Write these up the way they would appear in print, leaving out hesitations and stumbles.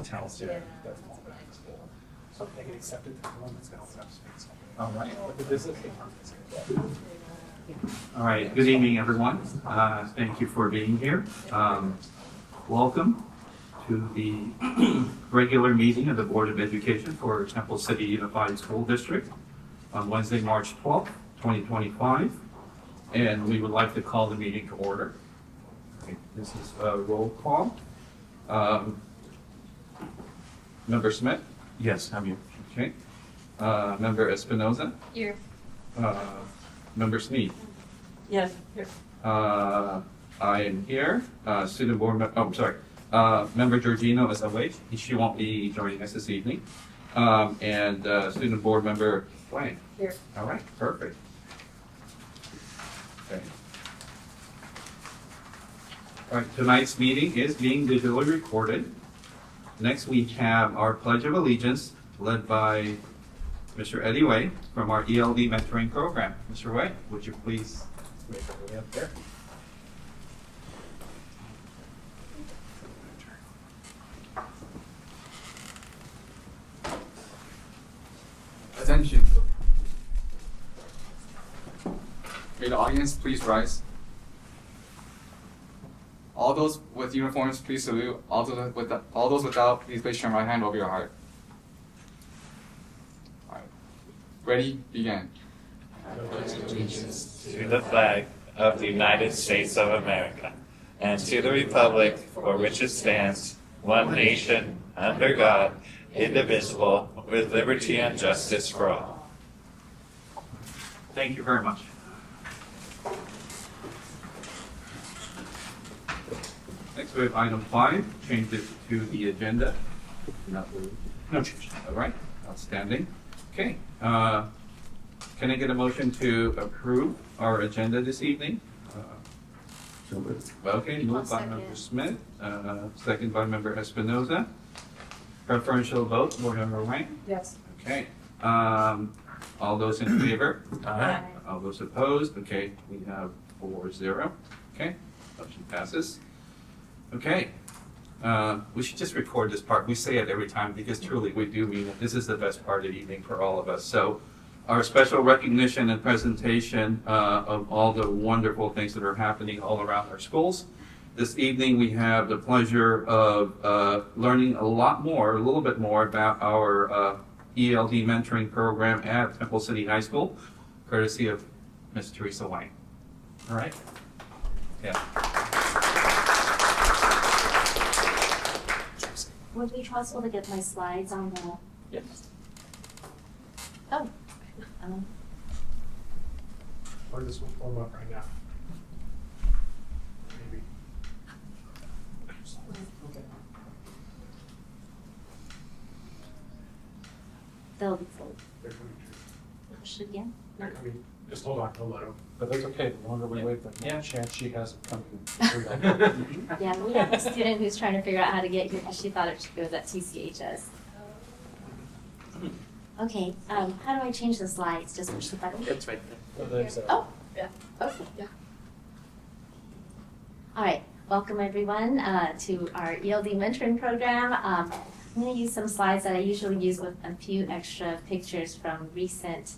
Tells you that's all that is for. So they get accepted to the one that's going to have space. All right. But the business All right. Good evening, everyone. Thank you for being here. Welcome to the regular meeting of the Board of Education for Temple City Unified School District on Wednesday, March 12th, 2025. And we would like to call the meeting to order. Okay, this is a roll call. Member Smith? Yes, I'm here. Okay. Member Espinoza? Here. Member Sneed? Yes. Here. I am here. Student board Member Georgino is away. She won't be joining us this evening. And student board member Wang. Here. All right, perfect. Okay. All right, tonight's meeting is being digitally recorded. Next, we have our Pledge of Allegiance led by Mr. Eddie Way from our ELD mentoring program. Mr. Way, would you please make your way up there? Attention. May the audience please rise. All those with uniforms, please salute. All those without, please place your right hand over your heart. All right. Ready? Begin. Allegiance to the flag of the United States of America and to the republic for which it stands, one nation, under God, indivisible, with liberty and justice for all. Thank you very much. Next, we have item 5, change it to the agenda. No change. All right, outstanding. Okay, can I get a motion to approve our agenda this evening? Okay, moved by Member Smith, second by Member Espinoza. Preferential vote, Board Member Wang? Yes. Okay, all those in favor? Aye. All those opposed? Okay, we have 4-0. Okay, motion passes. Okay, we should just record this part. We say it every time because truly we do mean it. This is the best part of the evening for all of us. So our special recognition and presentation of all the wonderful things that are happening all around our schools. This evening we have the pleasure of learning a little bit more about our ELD mentoring program at Temple City High School, courtesy of Ms. Teresa Wang. All right? Yeah. Would it be possible to get my slides on the? Yes. Oh. Or this will form up right now. Maybe. Okay. They'll be full. They're coming through. Push it again. They're coming. Just hold on, don't let them. But that's okay. The longer we wait, the more chance she has of coming. Yeah, we have a student who's trying to figure out how to get here because she thought it goes at TCHS. Okay, how do I change the slides? Just push the button? It's right there. Oh, yeah. Okay, yeah. All right, welcome everyone to our ELD mentoring program. I'm going to use some slides that I usually use with a few extra pictures from recent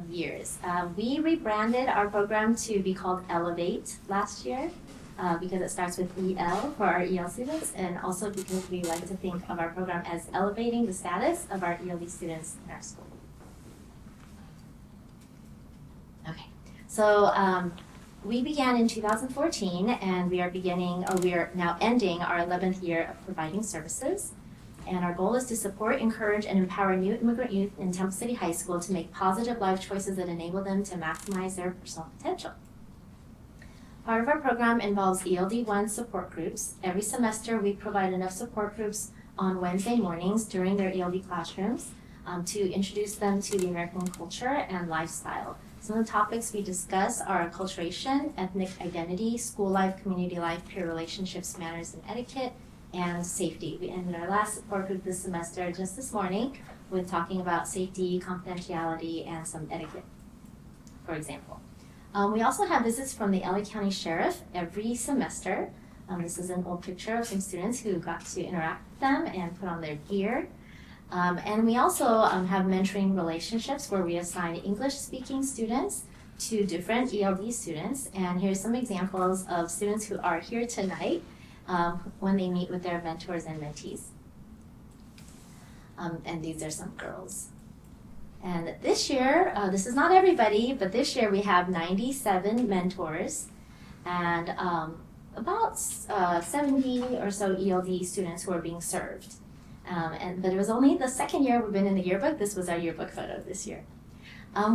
years. We rebranded our program to be called Elevate last year because it starts with EL for our EL students, and also because we like to think of our program as elevating the status of our ELD students in our school. Okay, so we began in 2014, and we are now ending our 11th year of providing services. And our goal is to support, encourage, and empower new immigrant youth in Temple City High School to make positive life choices that enable them to maximize their personal potential. Part of our program involves ELD1 support groups. Every semester, we provide enough support groups on Wednesday mornings during their ELD classrooms to introduce them to the American culture and lifestyle. Some of the topics we discuss are acculturation, ethnic identity, school life, community life, peer relationships, manners, and etiquette, and safety. We ended our last support group this semester just this morning with talking about safety, confidentiality, and some etiquette, for example. We also have visits from the LA County Sheriff every semester. This is an old picture of some students who got to interact with them and put on their gear. And we also have mentoring relationships where we assign English-speaking students to different ELD students. And here's some examples of students who are here tonight when they meet with their mentors and mentees. And these are some girls. And this year, this is not everybody, but this year we have 97 mentors and about 70 or so ELD students who are being served. But it was only the second year we've been in the yearbook. This was our yearbook photo this year.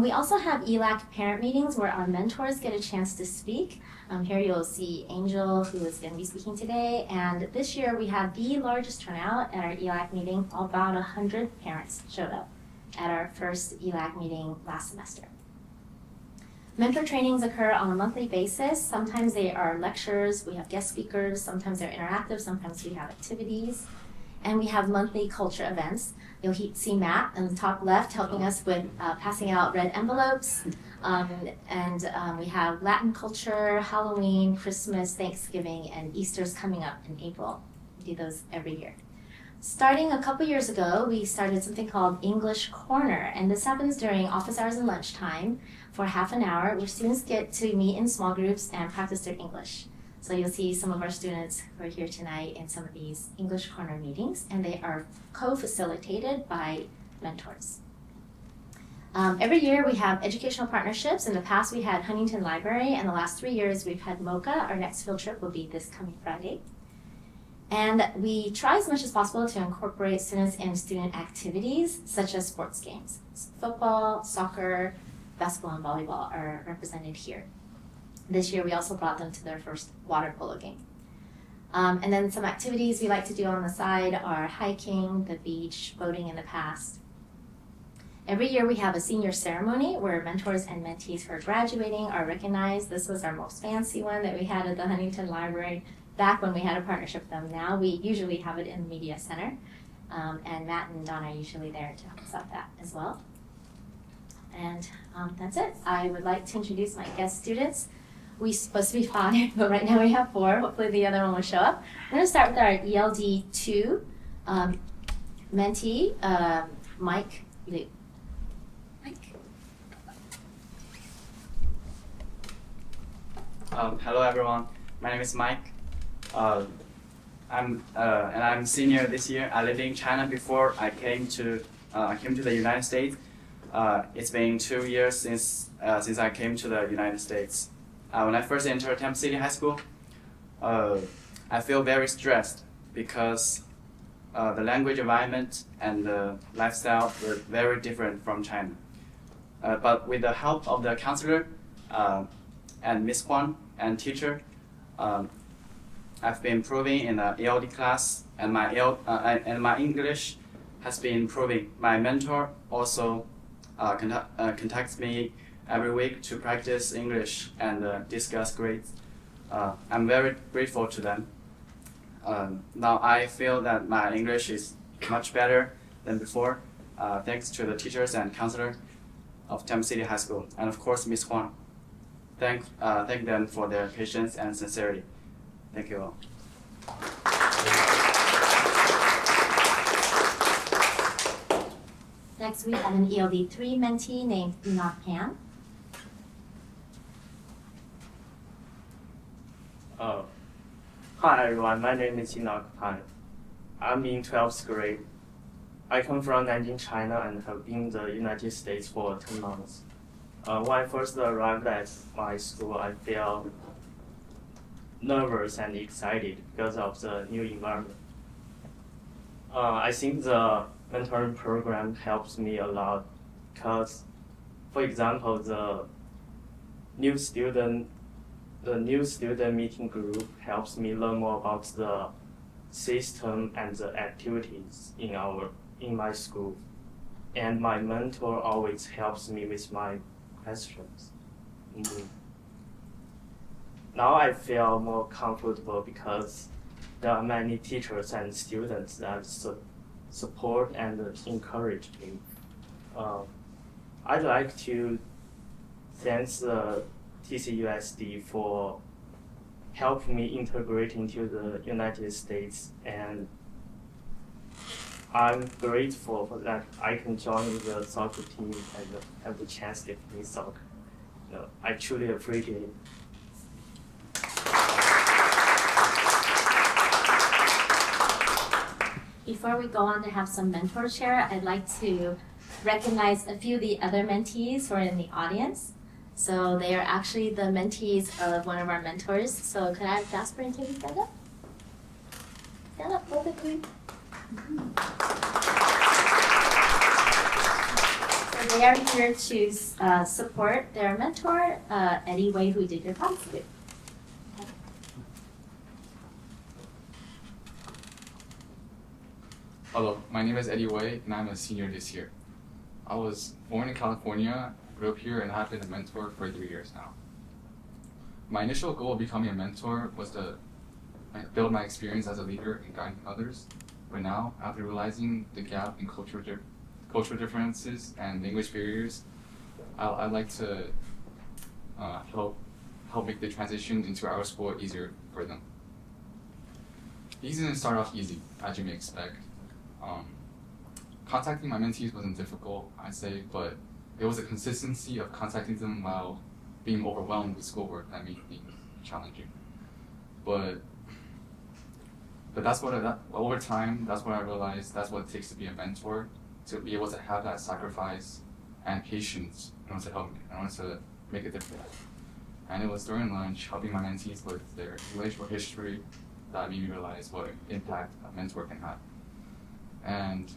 We also have ELAC parent meetings where our mentors get a chance to speak. Here you'll see Angel, who is going to be speaking today. And this year we had the largest turnout at our ELAC meeting. About 100 parents showed up at our first ELAC meeting last semester. Mentor trainings occur on a monthly basis. Sometimes they are lectures, we have guest speakers, sometimes they're interactive, sometimes we have activities. And we have monthly culture events. You'll see Matt on the top left helping us with passing out red envelopes. We have Latin culture, Halloween, Christmas, Thanksgiving, and Easter's coming up in April. We do those every year. Starting a couple years ago, we started something called English Corner, and this happens during office hours and lunchtime for half an hour, where students get to meet in small groups and practice their English. So you'll see some of our students who are here tonight in some of these English Corner meetings, and they are co-facilitated by mentors. Every year we have educational partnerships. In the past we had Huntington Library, and the last 3 years we've had MOCA. Our next field trip will be this coming Friday. And we try as much as possible to incorporate students in student activities, such as sports games. Football, soccer, basketball, and volleyball are represented here. This year we also brought them to their first water polo game. And then some activities we like to do on the side are hiking, the beach, boating in the past. Every year we have a senior ceremony where mentors and mentees who are graduating are recognized. This was our most fancy one that we had at the Huntington Library back when we had a partnership with them. Now we usually have it in the Media Center. And Matt and Donna are usually there to help us out that as well. And that's it. I would like to introduce my guest students. We're supposed to be 5, but right now we have 4. Hopefully the other one will show up. I'm going to start with our ELD 2 mentee, Mike Liu. Mike. Hello everyone. My name is Mike. I'm senior this year. I lived in China before I came to the United States. It's been 2 years since I came to the United States. When I first entered Temple City High School, I feel very stressed because the language environment and the lifestyle were very different from China. But with the help of the counselor and Miss Huang and teacher, I've been improving in the ELD class, and my English has been improving. My mentor also contacts me every week to practice English and discuss grades. I'm very grateful to them. Now I feel that my English is much better than before, thanks to the teachers and counselor of Temple City High School, and of course Miss Huang. Thank them for their patience and sincerity. Thank you all. Next we have an ELD 3 mentee named Enoch Pan. Hi everyone, my name is Enoch Pan. I'm in 12th grade. I come from Nanjing, China, and have been in the United States for 10 months. When I first arrived at my school, I felt nervous and excited because of the new environment. I think the mentoring program helps me a lot because, for example, the new student meeting group helps me learn more about the system and the activities in my school. And my mentor always helps me with my questions. Now I feel more comfortable because there are many teachers and students that support and encourage me. I'd like to thank the TCUSD for helped me integrate into the United States, and I'm grateful for that I can join the soccer team and have the chance to play soccer. I truly appreciate it. Before we go on to have some mentor share, I'd like to recognize a few of the other mentees who are in the audience. So they are actually the mentees of one of our mentors. So could I have Jasper and Katie stand up? Stand up, both of you. So they are here to support their mentor, Eddie Wei, who did your class with. Hello, my name is Eddie Wei, and I'm a senior this year. I was born in California, grew up here, and have been a mentor for 3 years now. My initial goal of becoming a mentor was to build my experience as a leader in guiding others. But now, after realizing the gap in cultural differences and language barriers, I'd like to help make the transition into our school easier for them. These didn't start off easy, as you may expect. Contacting my mentees wasn't difficult, I'd say, but it was the consistency of contacting them while being overwhelmed with schoolwork that made things challenging. But that's over time, that's what I realized, that's what it takes to be a mentor, to be able to have that sacrifice and patience in order to help me, in order to make a difference. And it was during lunch, helping my mentees with their English or history, that made me realize what impact a mentor can have. And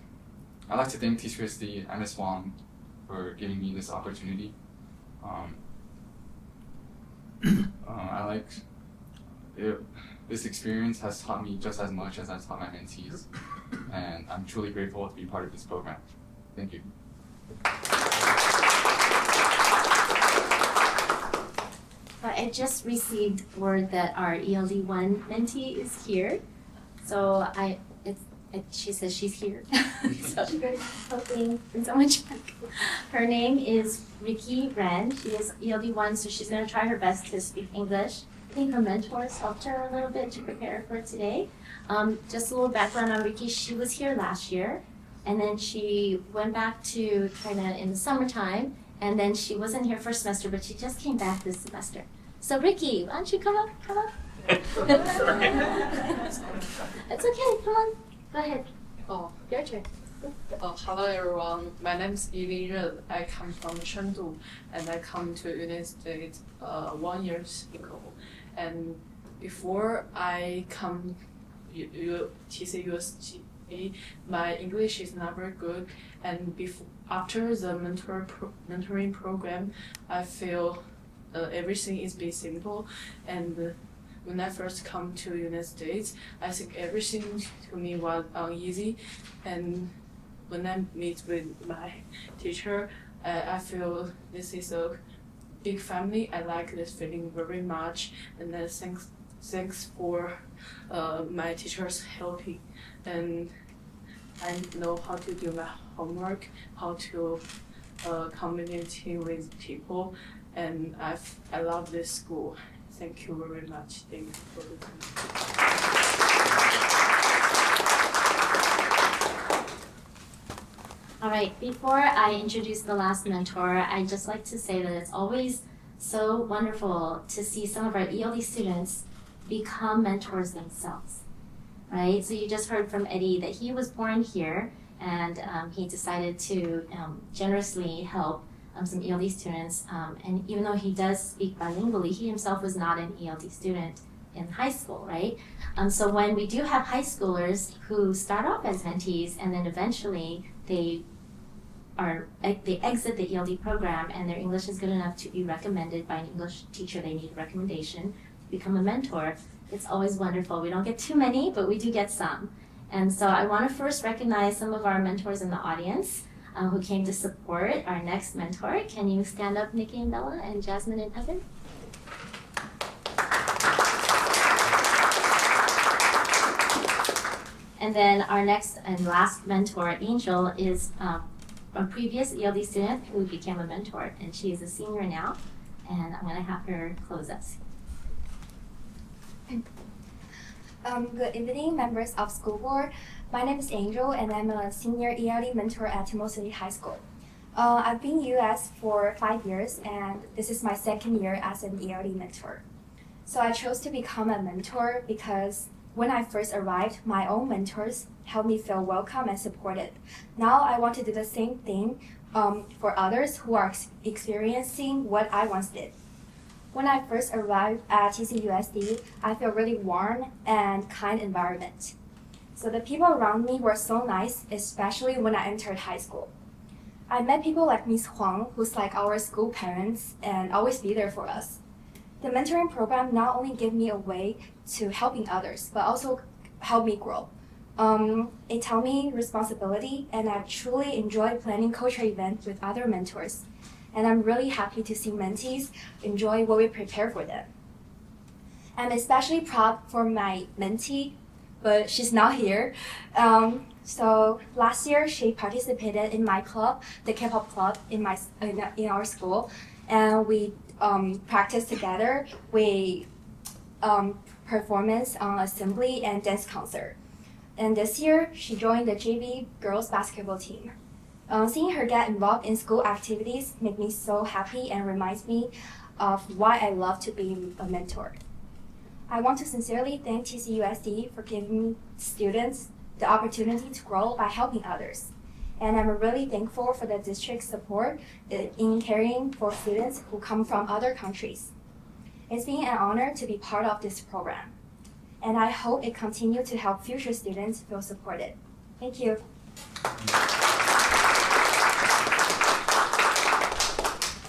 I'd like to thank Teacher Lee and Ms. Wong for giving me this opportunity. This experience has taught me just as much as I taught my mentees, and I'm truly grateful to be part of this program. Thank you. I just received word that our ELD1 mentee is here. So she says she's here. So she's hoping someone check. Her name is Ricky Ren. She is ELD1, so she's going to try her best to speak English. I think her mentors helped her a little bit to prepare for today. Just a little background on Ricky. She was here last year, and then she went back to China in the summertime, and then she wasn't here first semester, but she just came back this semester. So Ricky, why don't you come up? It's okay, come on. Go ahead. Oh, Your turn. hello everyone. My name is Yili Ren. I come from Chengdu, and I come to United States 1 year ago. And before I come TCUSG, my English is not very good. And after the mentoring program, I feel everything is be simple. And when I first come to United States, I think everything to me was uneasy. And when I meet with my teacher, I feel this is a big family. I like this feeling very much. And then thanks for my teachers helping. And I know how to do my homework, how to communicate with people. And I love this school. Thank you very much. Thank you for the time. All right, before I introduce the last mentor, I'd just like to say that it's always so wonderful to see some of our ELD students become mentors themselves, right? So you just heard from Eddie that he was born here, and he decided to generously help some ELD students, and even though he does speak bilingually, he himself was not an ELD student in high school, right? So when we do have high schoolers who start off as mentees and then eventually they exit the ELD program and their English is good enough to be recommended by an English teacher, they need a recommendation to become a mentor. It's always wonderful. We don't get too many, but we do get some. And so I want to first recognize some of our mentors in the audience who came to support our next mentor. Can you stand up, Nikki and Bella, and Jasmine and Evan? And then our next and last mentor, Angel, is a previous ELD student who became a mentor, and she is a senior now. And I'm going to have her close us. Good evening, members of school board. My name is Angel, and I'm a senior ELD mentor at Timor City High School. I've been in US for 5 years, and this is my second year as an ELD mentor. So I chose to become a mentor because when I first arrived, my own mentors helped me feel welcome and supported. Now I want to do the same thing for others who are experiencing what I once did. When I first arrived at TCUSD, I felt really warm and kind environment. So the people around me were so nice, especially when I entered high school. I met people like Ms. Huang, who's like our school parents and always be there for us. The mentoring program not only gave me a way to helping others, but also helped me grow. It taught me responsibility, and I truly enjoy planning culture events with other mentors. And I'm really happy to see mentees enjoy what we prepare for them. I'm especially proud for my mentee, but she's not here. So last year, she participated in my club, the K-pop club in our school, and we practiced together. We performance on assembly and dance concert. And this year, she joined the JV girls basketball team. Seeing her get involved in school activities makes me so happy and reminds me of why I love to be a mentor. I want to sincerely thank TCUSD for giving students the opportunity to grow by helping others. And I'm really thankful for the district's support in caring for students who come from other countries. It's been an honor to be part of this program. And I hope it continues to help future students feel supported. Thank you.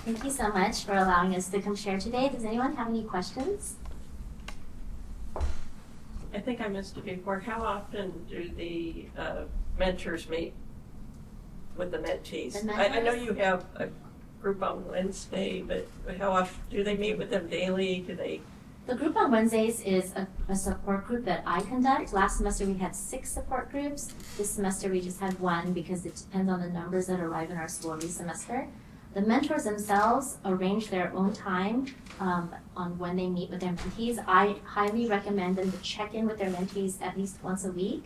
Thank you so much for allowing us to come share today. Does anyone have any questions? I think I missed it before. How often do the mentors meet with the mentees? I know you have a group on Wednesday, but how often do they meet with them daily? Do they? The group on Wednesdays is a support group that I conduct. Last semester we had 6 support groups. This semester we just had 1 because it depends on the numbers that arrive in our school every semester. The mentors themselves arrange their own time on when they meet with their mentees. I highly recommend them to check in with their mentees at least once a week.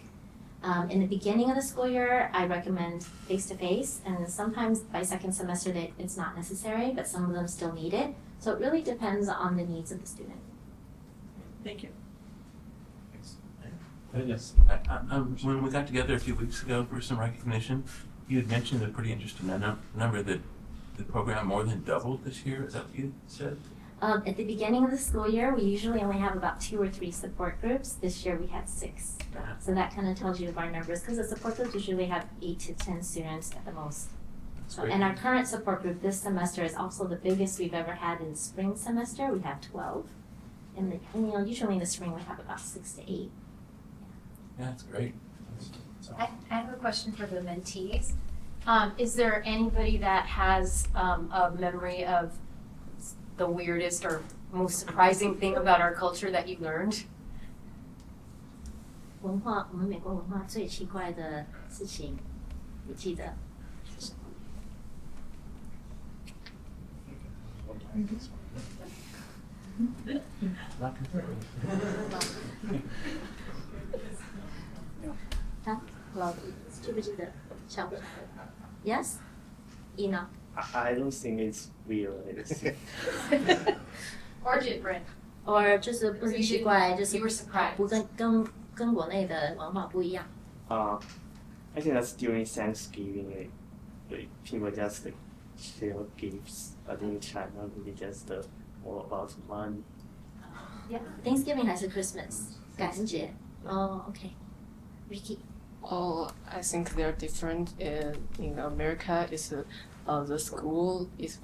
In the beginning of the school year, I recommend face-to-face, and sometimes by second semester it's not necessary, but some of them still need it. So it really depends on the needs of the student. Thank you. Yes. When we got together a few weeks ago for some recognition, you had mentioned a pretty interesting number that the program more than doubled this year. Is that what you said? At the beginning of the school year, we usually only have about 2 or 3 support groups. This year we had 6. So that kind of tells you of our numbers, because the support groups usually have 8 to 10 students at the most. And our current support group this semester is also the biggest we've ever had in spring semester. We have 12. And usually in the spring we have about 6 to 8. Yeah, that's great. I have a question for the mentees. Is there anybody that has a memory of the weirdest or most surprising thing about our culture that you learned? 我们美国文化最奇怪的事情，你记得是什么？记不记得？想不起来 ？Yes, Ina. I don't think it's weird. Or different? Or 就是不是奇怪，就是 You were surprised. 不跟国内的文化不一样。I think that's during Thanksgiving. People just share gifts, but in China, we just more about money. Yeah, Thanksgiving 还是 Christmas 感恩节？哦 ，OK. Ricky. Oh, I think they're different. In America, the school is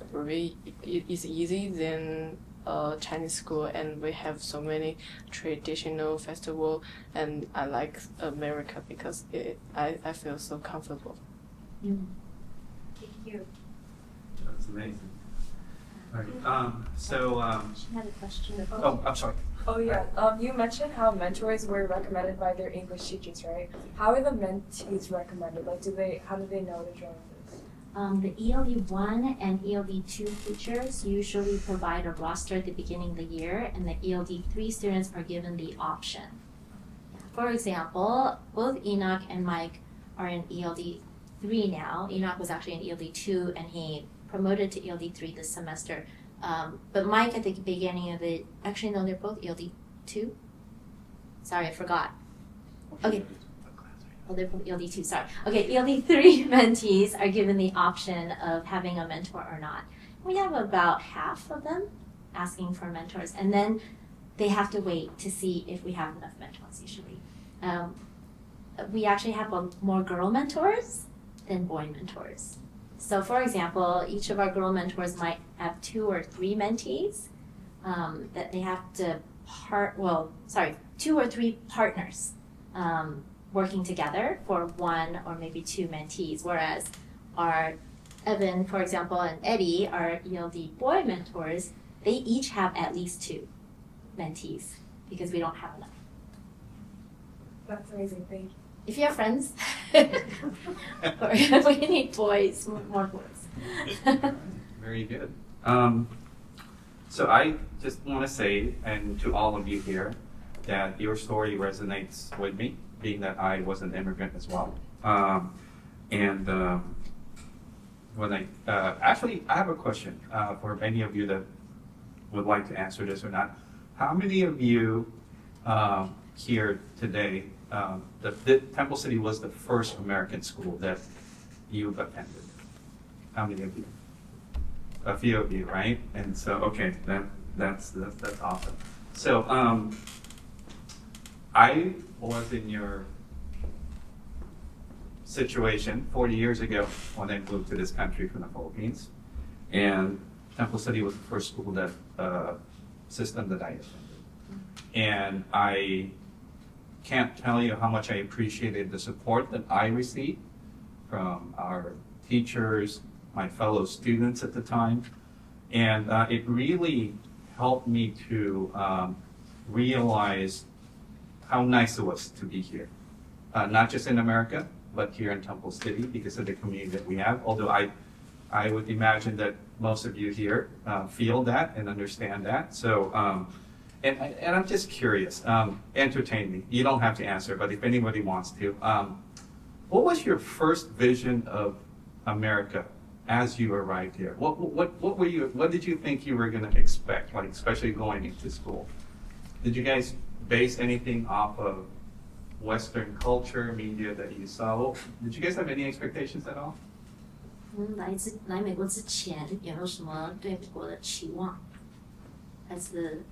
easy than Chinese school, and we have so many traditional festival. And I like America because I feel so comfortable. Thank you. That's amazing. All right. She had a question. Oh, I'm sorry. Oh yeah. You mentioned how mentors were recommended by their English teachers, right? How are the mentees recommended? Like, how do they know to join this? The ELD 1 and ELD 2 teachers usually provide a roster at the beginning of the year, and the ELD 3 students are given the option. For example, both Enoch and Mike are in ELD 3 now. Enoch was actually in ELD 2, and he promoted to ELD 3 this semester. But Mike at the beginning of the, actually no, they're both ELD 2. Sorry, I forgot. Okay. Oh, they're both ELD 2, sorry. Okay, ELD 3 mentees are given the option of having a mentor or not. We have about half of them asking for mentors, and then they have to wait to see if we have enough mentors usually. We actually have more girl mentors than boy mentors. So for example, each of our girl mentors might have 2 or 3 mentees that they have to 2 or 3 partners working together for 1 or maybe 2 mentees, whereas our Evan, for example, and Eddie, our ELD boy mentors, they each have at least 2 mentees because we don't have enough. That's amazing, thank you. If you have friends, or if we need boys, more boys. Very good. So I just want to say, and to all of you here, that your story resonates with me, being that I was an immigrant as well. When actually, I have a question for any of you that would like to answer this or not. How many of you here today, the Temple City was the first American school that you've attended? How many of you? A few of you, right? And so, okay, that's awesome. So, I was in your situation 40 years ago when I moved to this country from the Philippines, and Temple City was the first school that system that I attended, and I can't tell you how much I appreciated the support that I received from our teachers, my fellow students at the time, and it really helped me to realize how nice it was to be here, not just in America, but here in Temple City because of the community that we have. Although I would imagine that most of you here feel that and understand that. So, and I'm just curious, entertain me. You don't have to answer, but if anybody wants to, what was your first vision of America as you arrived here? What did you think you were going to expect, like especially going into school? Did you guys base anything off of Western culture, media that you saw? Did you guys have any expectations at all? 来美国之前有没有什么对美国的期望？来自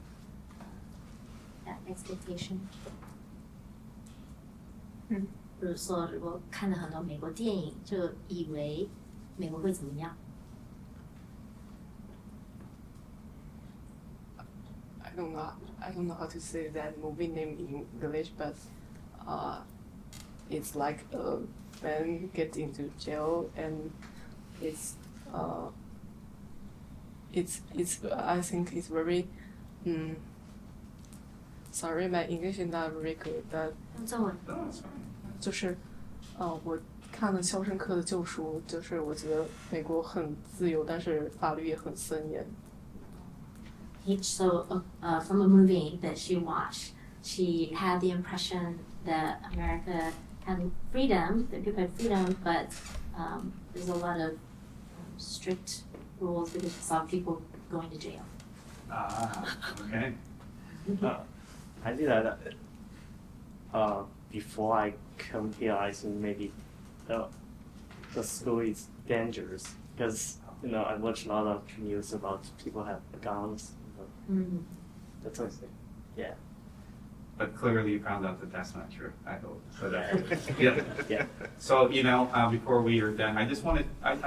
expectation？ 比如说，如果看了很多美国电影，就以为美国会怎么样？ I don't know how to say that movie name in English, but it's like a man gets into jail and it's I think it's very sorry my English is not very good, but 用中文。就是我看了《肖申克的救赎》，就是我觉得美国很自由，但是法律也很森严。 So, from a movie that she watched, she had the impression that America had freedom, that people had freedom, but there's a lot of strict rules because she saw people going to jail. Okay. I did that. Before I come here, I think maybe the school is dangerous because I watch a lot of news about people have guns. That's what I think. Yeah. But clearly you found out that that's not true, I hope. So yeah. Yeah. So, before we are done, I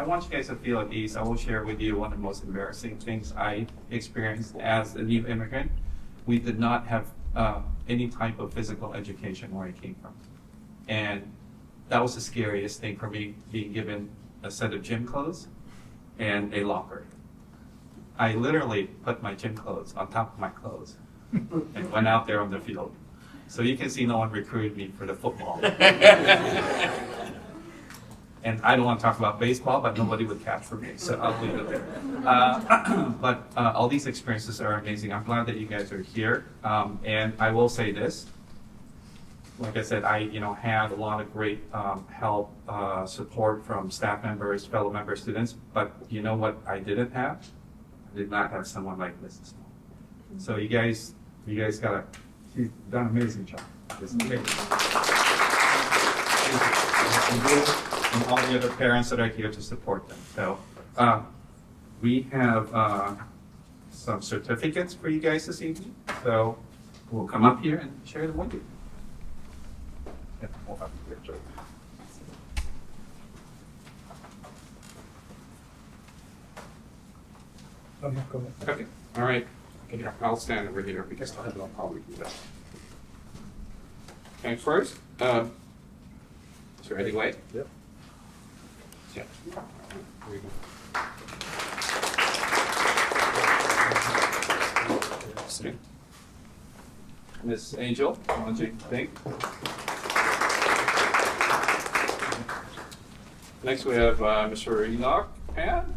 want you guys to feel at ease. I will share with you one of the most embarrassing things I experienced as a new immigrant. We did not have any type of physical education where I came from. And that was the scariest thing for me, being given a set of gym clothes and a locker. I literally put my gym clothes on top of my clothes and went out there on the field. So you can see no one recruited me for the football. And I don't want to talk about baseball, but nobody would catch for me, so I'll leave it there. But all these experiences are amazing. I'm glad that you guys are here. And I will say this. Like I said, I had a lot of great help, support from staff members, fellow member students. But you know what I didn't have? I did not have someone like Mrs. Small. So you guys she's done an amazing job. It's amazing. And all the other parents that are here to support them. So we have some certificates for you guys this evening. So we'll come up here and share them with you. Yeah, we'll have a picture. Okay, all right. I'll stand over here because I'll probably do that. Okay, first, is there any way? Yep. Yeah. Here we go. Okay. Miss Angel, what do you think? Next we have Mr. Enoch Pan.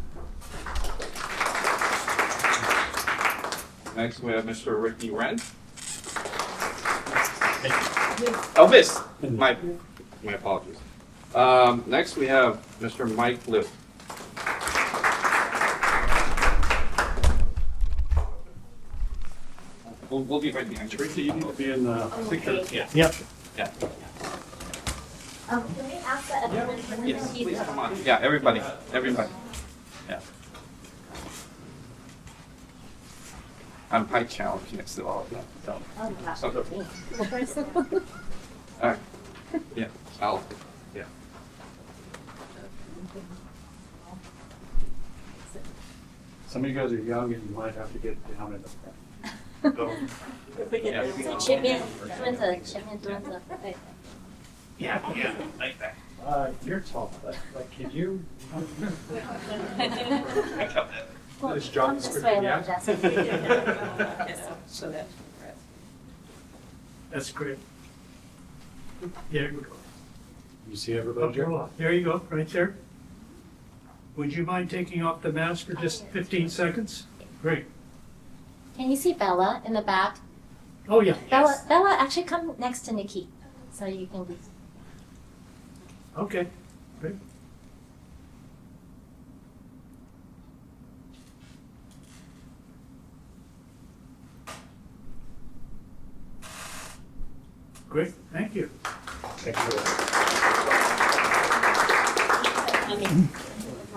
Next we have Mr. Ricky Wren. Oh, Miss. My apologies. Next we have Mr. Mike Liu. We'll be right behind you. Teresa, you need to be in the picture. Yeah. Yep. Yeah. Can we ask that everyone for Yes, please come on. Yeah, everybody. Yeah. I'm height challenged next to all of them. So. Oh, my gosh. So, all right. Yeah. Yeah. Some of you guys are young and you might have to get down in the front. Go. Yeah. 在前面蹲着，前面蹲着，对。 Yeah, like that. You're tall. Like, can you? Well, This job come this description, way, yeah? Jessica. So that's That's great. There you go. You see everybody here? There you go, right there. Would you mind taking off the mask for just 15 seconds? Great. Can you see Bella in the back? Oh, yeah. Bella, actually come next to Nikki, so you can. Okay, great. Great, thank you. Thank you.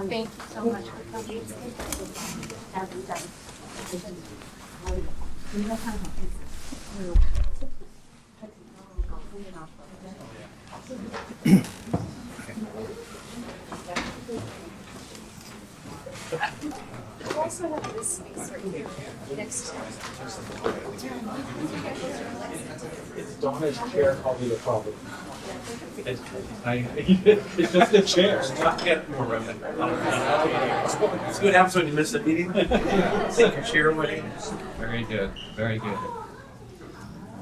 Thank you so much for coming. You also have this space right here next to It's Donna's chair, I'll be the problem. It's just a chair. Get more room. It's good happens when you miss a meeting. Take your chair away. Very good. Very good.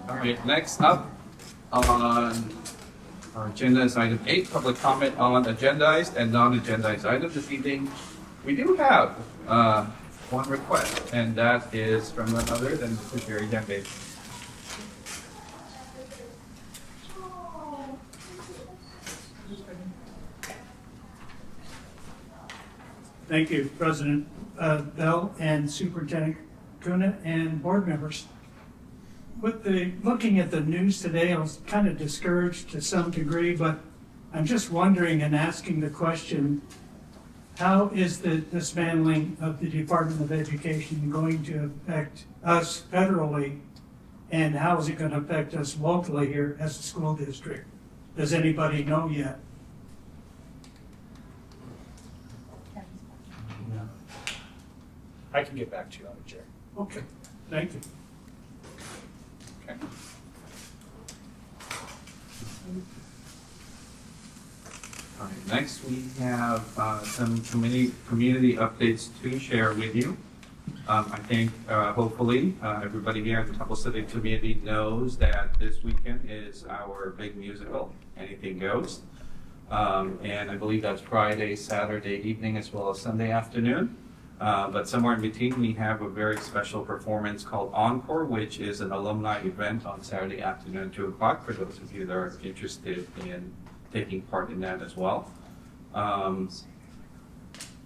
All right. Next up on our agenda is item 8, public comment on agendized and non-agendized items this evening. We do have one request, and that is from none other than Mr. Jerry Jambazian. Thank you, President Bell and Superintendent Kuna and board members. Looking at the news today, I was kind of discouraged to some degree, but I'm just wondering and asking the question, how is the dismantling of the Department of Education going to affect us federally, and how is it going to affect us locally here as a school district? Does anybody know yet? I can get back to you on the chair. Okay, thank you. Okay. All right, next we have some community updates to share with you. I think hopefully everybody here at the Temple City community knows that this weekend is our big musical, Anything Goes. And I believe that's Friday, Saturday evening, as well as Sunday afternoon. But somewhere in between, we have a very special performance called Encore, which is an alumni event on Saturday afternoon, 2 o'clock, for those of you that are interested in taking part in that as well.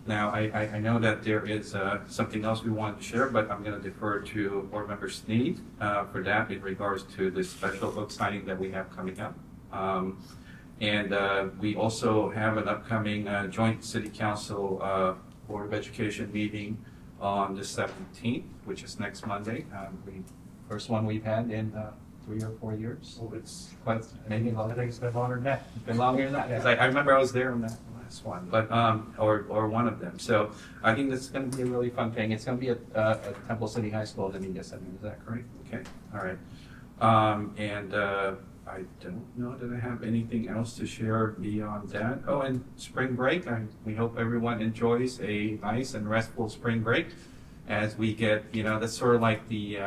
Now, I know that there is something else we wanted to share, but I'm going to defer to Board Member Sneed for that in regards to this special book signing that we have coming up. And we also have an upcoming joint City Council Board of Education meeting on the 17th, which is next Monday. First one we've had in 3 or 4 years. Oh, it's Quite maybe I longer. think it's been longer than that. It's been longer than that. Yes, I remember I was there on that last one, but or one of them. So I think this is going to be a really fun thing. It's going to be at Temple City High School, the media center. Is that correct? Okay. All right. And I don't know that I have anything else to share beyond that. Oh, and spring break. We hope everyone enjoys a nice and restful spring break as we get, you know, that's sort of like the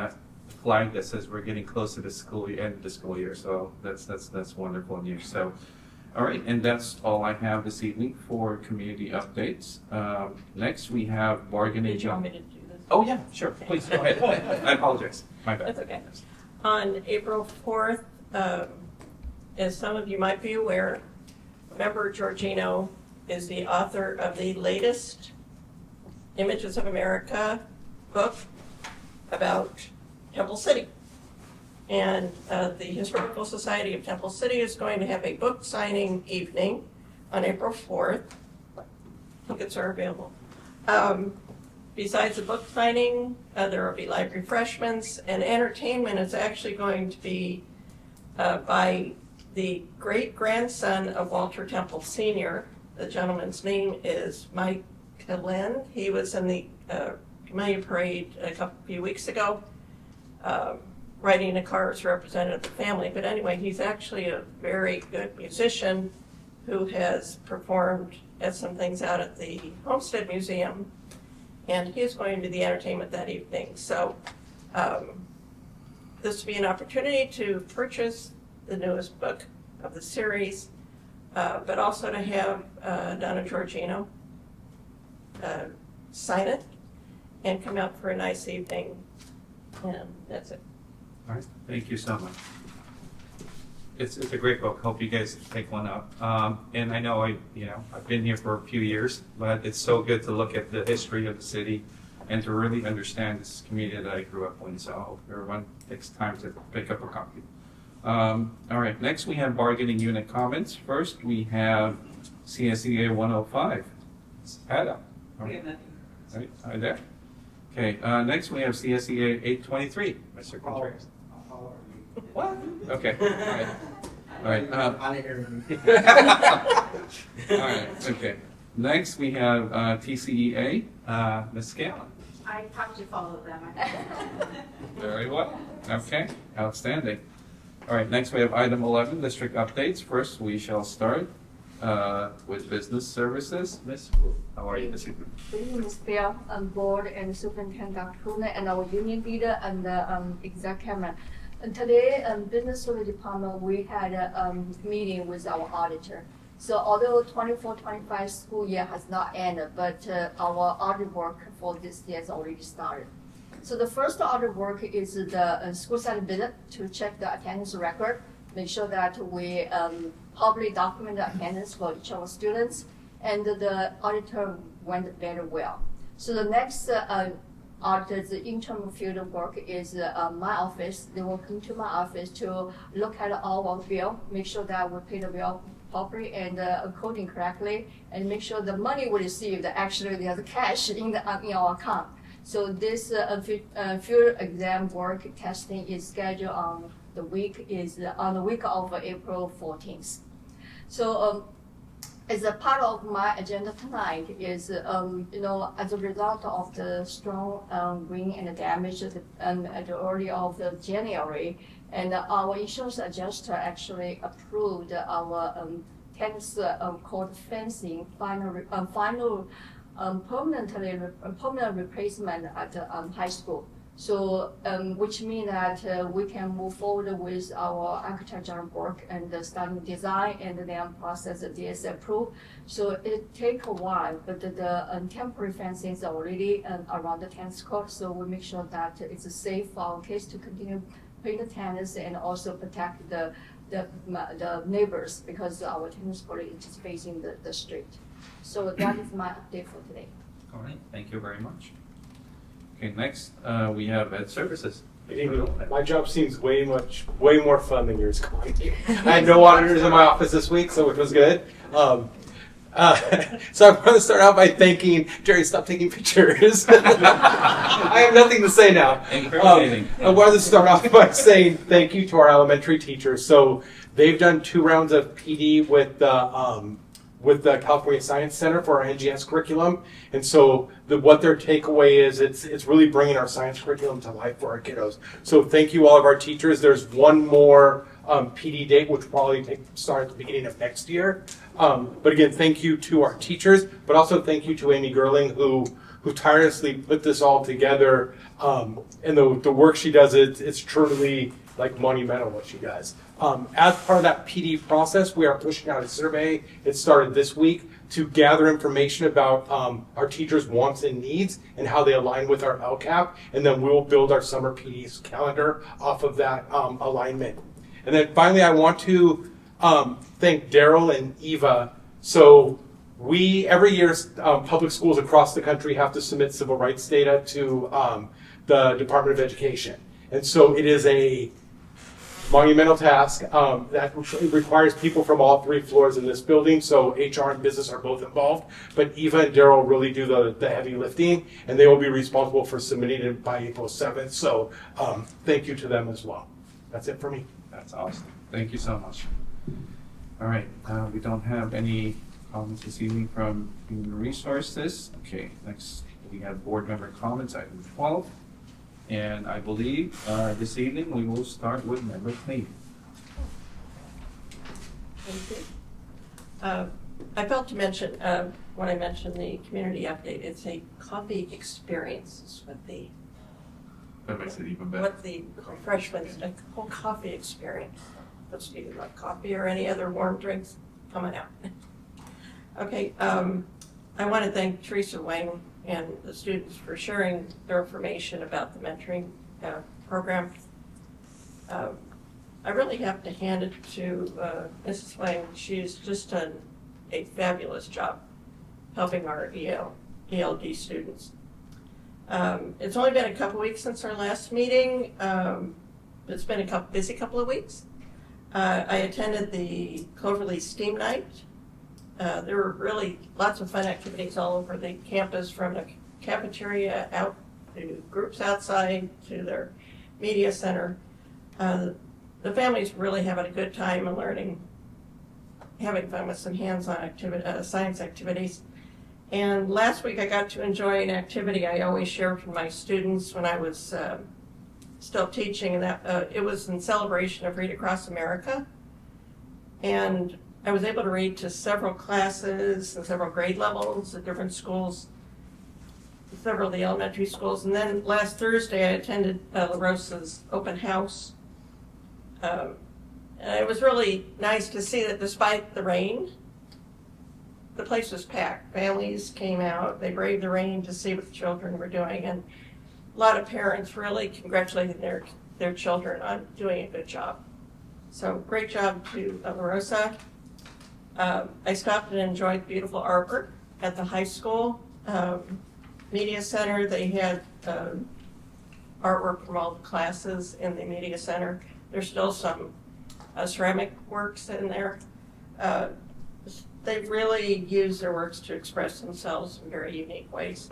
flag that says we're getting close to the end of the school year. So that's wonderful news. So, all right, and that's all I have this evening for community updates. Next, we have bargaining. Did you want me to do this? Oh yeah, sure. Please go ahead. I apologize. My bad. That's okay. On April 4th, as some of you might be aware, Member Georgino is the author of the latest Images of America book about Temple City. And the Historical Society of Temple City is going to have a book signing evening on April 4th. Tickets are available. Besides the book signing, there will be light refreshments, and entertainment is actually going to be by the great-grandson of Walter Temple Sr. The gentleman's name is Mike Lynn. He was in the Camellia Parade a few weeks ago, riding a car as representative of the family. But anyway, he's actually a very good musician who has performed at some things out at the Homestead Museum, and he is going to do the entertainment that evening. So this will be an opportunity to purchase the newest book of the series, but also to have Donna Georgino sign it and come out for a nice evening, and that's it. All right, thank you so much. It's a great book. Hope you guys take one up. And I know I've been here for a few years, but it's so good to look at the history of the city and to really understand this community that I grew up in. So I hope everyone takes time to pick up a copy. All right, next we have bargaining unit comments. First, we have CSEA 105. Head up. All right, hi there. Okay, next we have CSEA 823. Mr. Contreras. What? Okay. All right. All right. Okay. Next we have TCEA. Ms. Scallon. I talked to all of them. Very well. Okay. Outstanding. All right. Next we have item 11, district updates. First, we shall start with business services. Ms. Wu, how are you this evening? Good evening, Ms. Bell, board and superintendent Dr. Huna, and our union leader and exec chairman. And today, business service department, we had a meeting with our auditor. So although 24-25 school year has not ended, but our audit work for this year has already started. So the first audit work is the school site visit to check the attendance record, make sure that we properly document the attendance for each of our students, and the auditor went very well. So the next auditor's interim field work is my office. They will come to my office to look at all our bill, make sure that we pay the bill properly and coding correctly, and make sure the money we received actually there's cash in our account. So this field exam work testing is scheduled on the week of April 14th. So as a part of my agenda tonight is, as a result of the strong wind and damage at the early of the January, and our insurance adjuster actually approved our tennis court fencing final permanent replacement at the high school. So, which means that we can move forward with our architectural work and starting design and then process the DS approve. So it take a while, but the temporary fencing is already around the tennis court. So we make sure that it's safe for our kids to continue playing the tennis and also protect the neighbors because our tennis court is just facing the street. So that is my update for today. All right, thank you very much. Okay, next we have Ed Services. Good evening. My job seems way more fun than yours, Connie. I had no auditors in my office this week, so it was good. So I want to start out by thanking Jerry. Stop taking pictures. I have nothing to say now. Incriminating. I wanted to start off by saying thank you to our elementary teachers. So they've done 2 rounds of PD with the California Science Center for our NGS curriculum, and so what their takeaway is, it's really bringing our science curriculum to life for our kiddos. So thank you all of our teachers. There's one more PD date, which will probably start at the beginning of next year. But again, thank you to our teachers, but also thank you to Amy Gerling, who tirelessly put this all together. And the work she does, it's truly like monumental what she does. As part of that PD process, we are pushing out a survey. It started this week to gather information about our teachers' wants and needs and how they align with our LCAP. And then we will build our summer PD's calendar off of that alignment. And then finally, I want to thank Daryl and Eva. So every year, public schools across the country have to submit civil rights data to the Department of Education. And so it is a monumental task that requires people from all 3 floors in this building. So HR and business are both involved, but Eva and Daryl really do the heavy lifting, and they will be responsible for submitting it by April 7th. So thank you to them as well. That's it for me. That's awesome. Thank you so much. All right, we don't have any comments this evening from Human Resources. Okay, next we have board member comments, item 12. And I believe this evening we will start with member Clean. Thank you. I felt to mention, when I mentioned the community update, it's a coffee experience. Is what That makes it even better. what the refreshments, a whole coffee experience. Let's either like coffee or any other warm drinks coming out. Okay, I want to thank Teresa Wang and the students for sharing their information about the mentoring program. I really have to hand it to Mrs. Wang. She's just done a fabulous job helping our ELD students. It's only been a couple weeks since our last meeting. It's been a busy couple of weeks. I attended the Cloverleaf STEAM Night. There were really lots of fun activities all over the campus, from the cafeteria out to groups outside to their media center. The families really having a good time and learning, having fun with some hands-on science activities. And last week I got to enjoy an activity I always shared with my students when I was still teaching, and that it was in celebration of Read Across America. And I was able to read to several classes and several grade levels at different schools, several of the elementary schools. And then last Thursday I attended La Rosa's open house. And it was really nice to see that despite the rain, the place was packed. Families came out, they braved the rain to see what the children were doing, and a lot of parents really congratulating their children on doing a good job. So great job to La Rosa. I stopped and enjoyed beautiful artwork at the high school media center. They had artwork from all the classes in the media center. There's still some ceramic works in there. They really use their works to express themselves in very unique ways.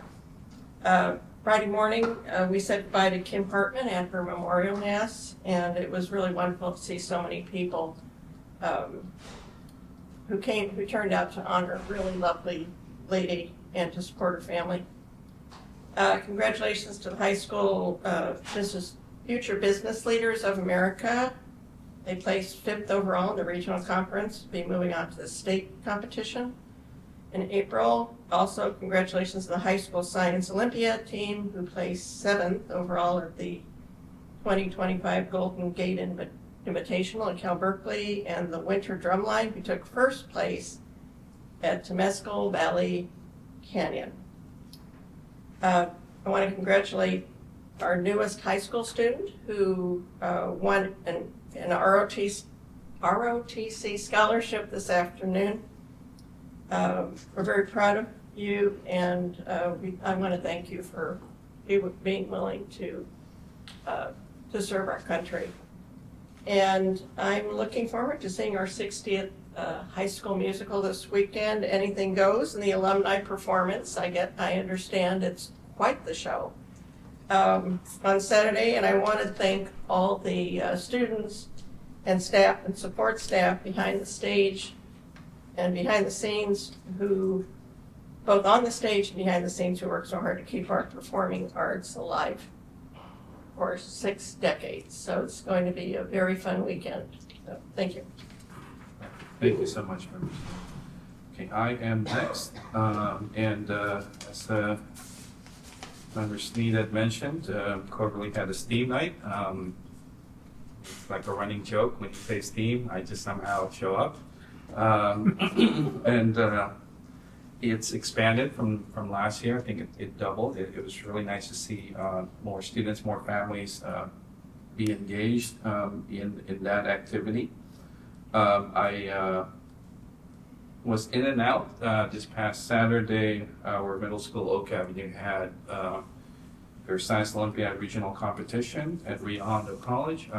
Friday morning, we said goodbye to Kim Hartman at her memorial mass, and it was really wonderful to see so many people who turned out to honor a really lovely lady and to support her family. Congratulations to the high school Future Business Leaders of America. They placed 5th overall in the regional conference, be moving on to the state competition. in April. Also, congratulations to the high school science Olympiad team who placed 7th overall at the 2025 Golden Gate Invitational in Cal Berkeley, and the winter drumline who took 1st place at Temescal Valley Canyon. I want to congratulate our newest high school student who won an ROTC scholarship this afternoon. We're very proud of you, and I want to thank you for being willing to serve our country. And I'm looking forward to seeing our 60th high school musical this weekend. Anything Goes, and the alumni performance. I understand it's quite the show on Saturday, and I want to thank all the students and staff and support staff behind the stage and behind the scenes who, both on the stage and behind the scenes, who work so hard to keep our performing arts alive for 6 decades. So it's going to be a very fun weekend. So, thank you. Thank you so much, members. Okay, I am next. As Member Sneed had mentioned, Quarterly had a STEAM night. It's like a running joke. When you say STEAM, I just somehow show up. It's expanded from last year. I think it doubled. It was really nice to see more students, more families be engaged in that activity. I was in and out this past Saturday. Our middle school, Oak Avenue, had their Science Olympiad regional competition at Rio Hondo College.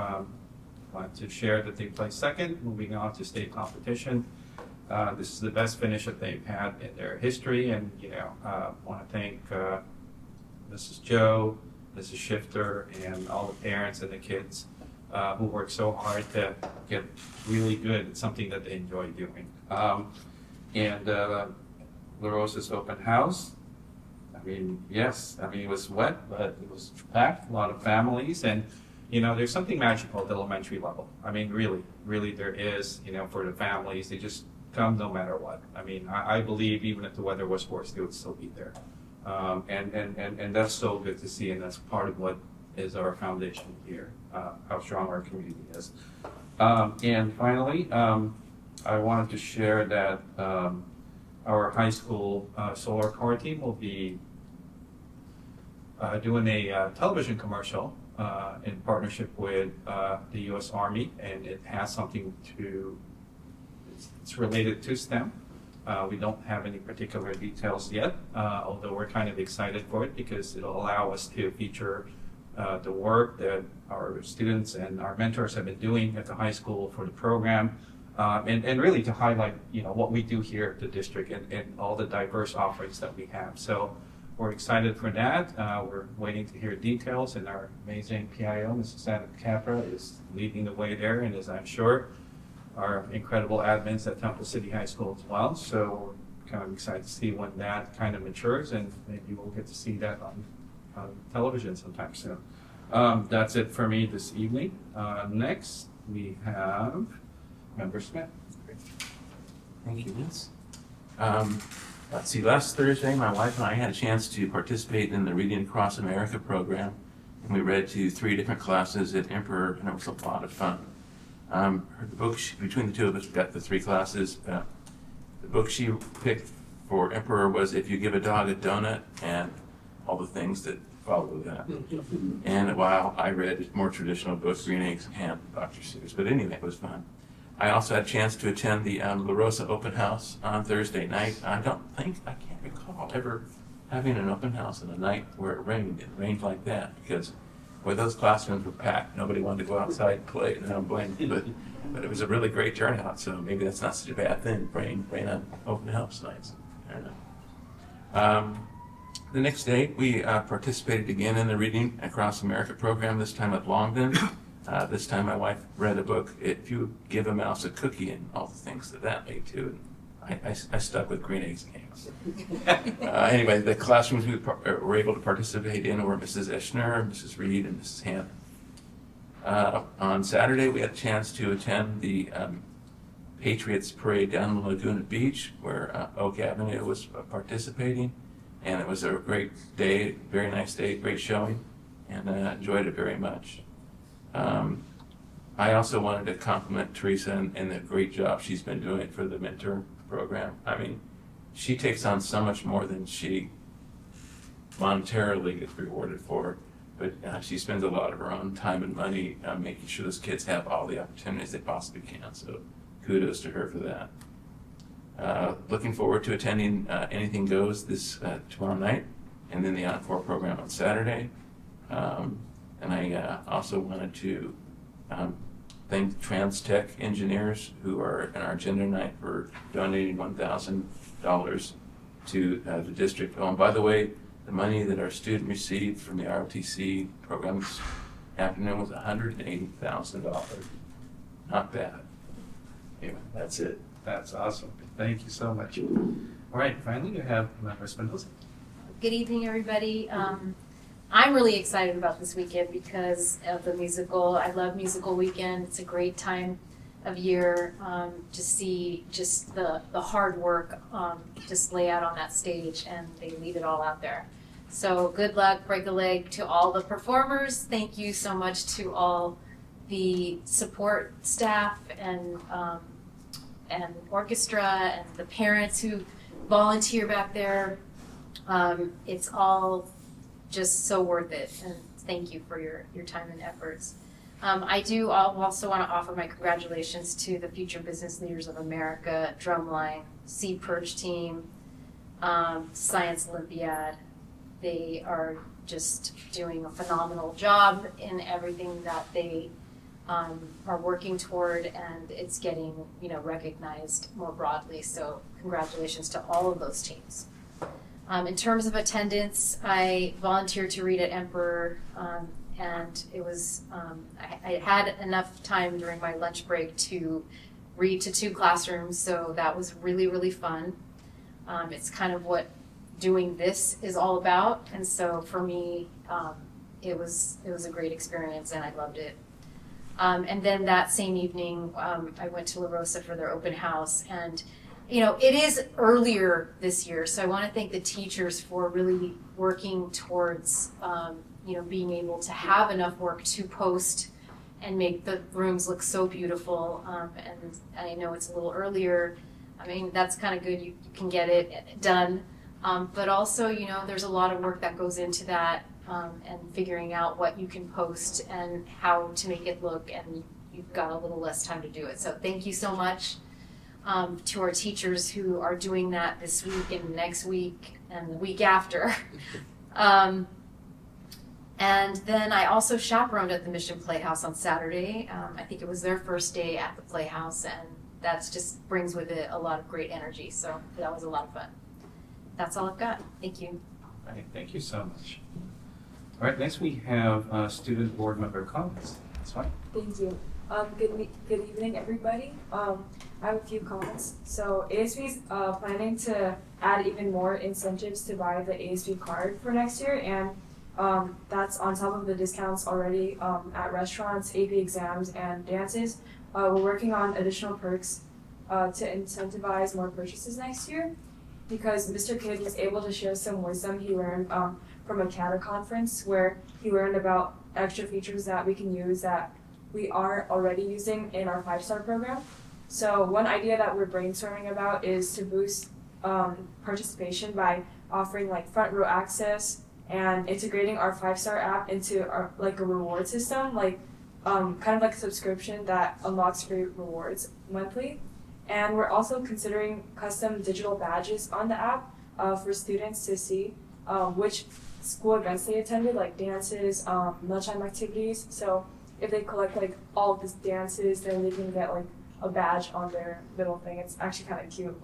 Want to share that they placed 2nd, moving on to state competition. This is the best finish that they've had in their history, and want to thank Mrs. Joe, Mrs. Shifter, and all the parents and the kids who worked so hard to get really good at something that they enjoy doing. La Rosa's open house. It was wet, but it was packed, a lot of families, and there's something magical at the elementary level. Really there is, for the families. They just come no matter what. I believe even if the weather was worse, they would still be there. And that's so good to see, and that's part of what is our foundation here, how strong our community is. And finally, I wanted to share that our high school solar car team will be doing a television commercial in partnership with the U.S. Army, and it has something it's related to STEM. We don't have any particular details yet, although we're kind of excited for it because it'll allow us to feature the work that our students and our mentors have been doing at the high school for the program, and really to highlight what we do here at the district and all the diverse offerings that we have. So we're excited for that. We're waiting to hear details, and our amazing PIO, Mrs. Santa Capra, is leading the way there, and as I'm sure our incredible admins at Temple City High School as well. So we're kind of excited to see when that kind of matures, and maybe we'll get to see that on television sometime soon. That's it for me this evening. Next, we have Member Smith. Thank you, Vince. Let's see, last Thursday, my wife and I had a chance to participate in the Reading Across America program, and we read to 3 different classes at Emperor, and it was a lot of fun. The book, between the 2 of us, we got the 3 classes. The book she picked for Emperor was If You Give a Dog a Donut, and all the things that follow that. And while I read more traditional books, Green Eggs and Ham, Dr. Seuss. But anyway, it was fun. I also had a chance to attend the La Rosa open house on Thursday night. I can't recall ever having an open house on a night where it rained like that, because those classrooms were packed. Nobody wanted to go outside and play, and I don't blame them, but it was a really great turnout, so maybe that's not such a bad thing, rain on open house nights. I don't know. The next day, we participated again in the Reading Across America program, this time at Longden. This time my wife read a book, If You Give a Mouse a Cookie, and all the things that made too. I stuck with Green Eggs and Ham. Anyway, the classrooms we were able to participate in were Mrs. Eschner, Mrs. Reed, and Mrs. Hammond. On Saturday, we had a chance to attend the Patriots parade down in Laguna Beach, where Oak Avenue was participating. And it was a great day, very nice day, great showing, and enjoyed it very much. I also wanted to compliment Teresa and the great job she's been doing for the mentor program. I mean, she takes on so much more than she monetarily gets rewarded for, but she spends a lot of her own time and money making sure those kids have all the opportunities they possibly can. So kudos to her for that. Looking forward to attending Anything Goes this tomorrow night, and then the Encore program on Saturday. And I also wanted to thank Trans Tech engineers who are in our agenda tonight for donating $1,000 to the district. Oh, and by the way, the money that our student received from the ROTC program this afternoon was $180,000. Not bad. Anyway, that's it. That's awesome. Thank you so much. All right, finally, we have Member Espinosa. Good evening, everybody. I'm really excited about this weekend because of the musical. I love musical weekend. It's a great time of year to see just the hard work just lay out on that stage, and they leave it all out there. So good luck, break a leg to all the performers. Thank you so much to all the support staff and orchestra and the parents who volunteer back there. It's all just so worth it, and thank you for your time and efforts. I'll also want to offer my congratulations to the Future Business Leaders of America, Drumline, Sea Perch team, Science Olympiad. They are just doing a phenomenal job in everything that they are working toward, and it's getting recognized more broadly. So congratulations to all of those teams. In terms of attendance, I volunteered to read at Emperor, and it was I had enough time during my lunch break to read to 2 classrooms, so that was really, really fun. It's kind of what doing this is all about, and so for me, it was a great experience, and I loved it. And then that same evening, I went to La Rosa for their open house, and it is earlier this year, so I want to thank the teachers for really working towards, being able to have enough work to post and make the rooms look so beautiful. And I know it's a little earlier. I mean, that's kind of good. You can get it done. But also, there's a lot of work that goes into that and figuring out what you can post and how to make it look, and you've got a little less time to do it. So thank you so much. To our teachers who are doing that this week and next week and the week after. And then I also chaperoned at the Mission Playhouse on Saturday. I think it was their first day at the Playhouse, and that just brings with it a lot of great energy. So that was a lot of fun. That's all I've got. Thank you. All right, thank you so much. All right, next we have student board member comments. That's fine. Thank you. Good evening, everybody. I have a few comments. So ASB is planning to add even more incentives to buy the ASB card for next year, and that's on top of the discounts already at restaurants, AP exams, and dances. We're working on additional perks to incentivize more purchases next year, because Mr. Kidd was able to share some wisdom he learned from a CATA conference, where he learned about extra features that we can use that we are already using in our 5-star program. So one idea that we're brainstorming about is to boost participation by offering front row access and integrating our 5-star app into our a reward system, kind of like a subscription that unlocks free rewards monthly. And we're also considering custom digital badges on the app for students to see which school events they attended, like dances, lunchtime activities. So if they collect all of these dances, then they can get a badge on their little thing. It's actually kind of cute.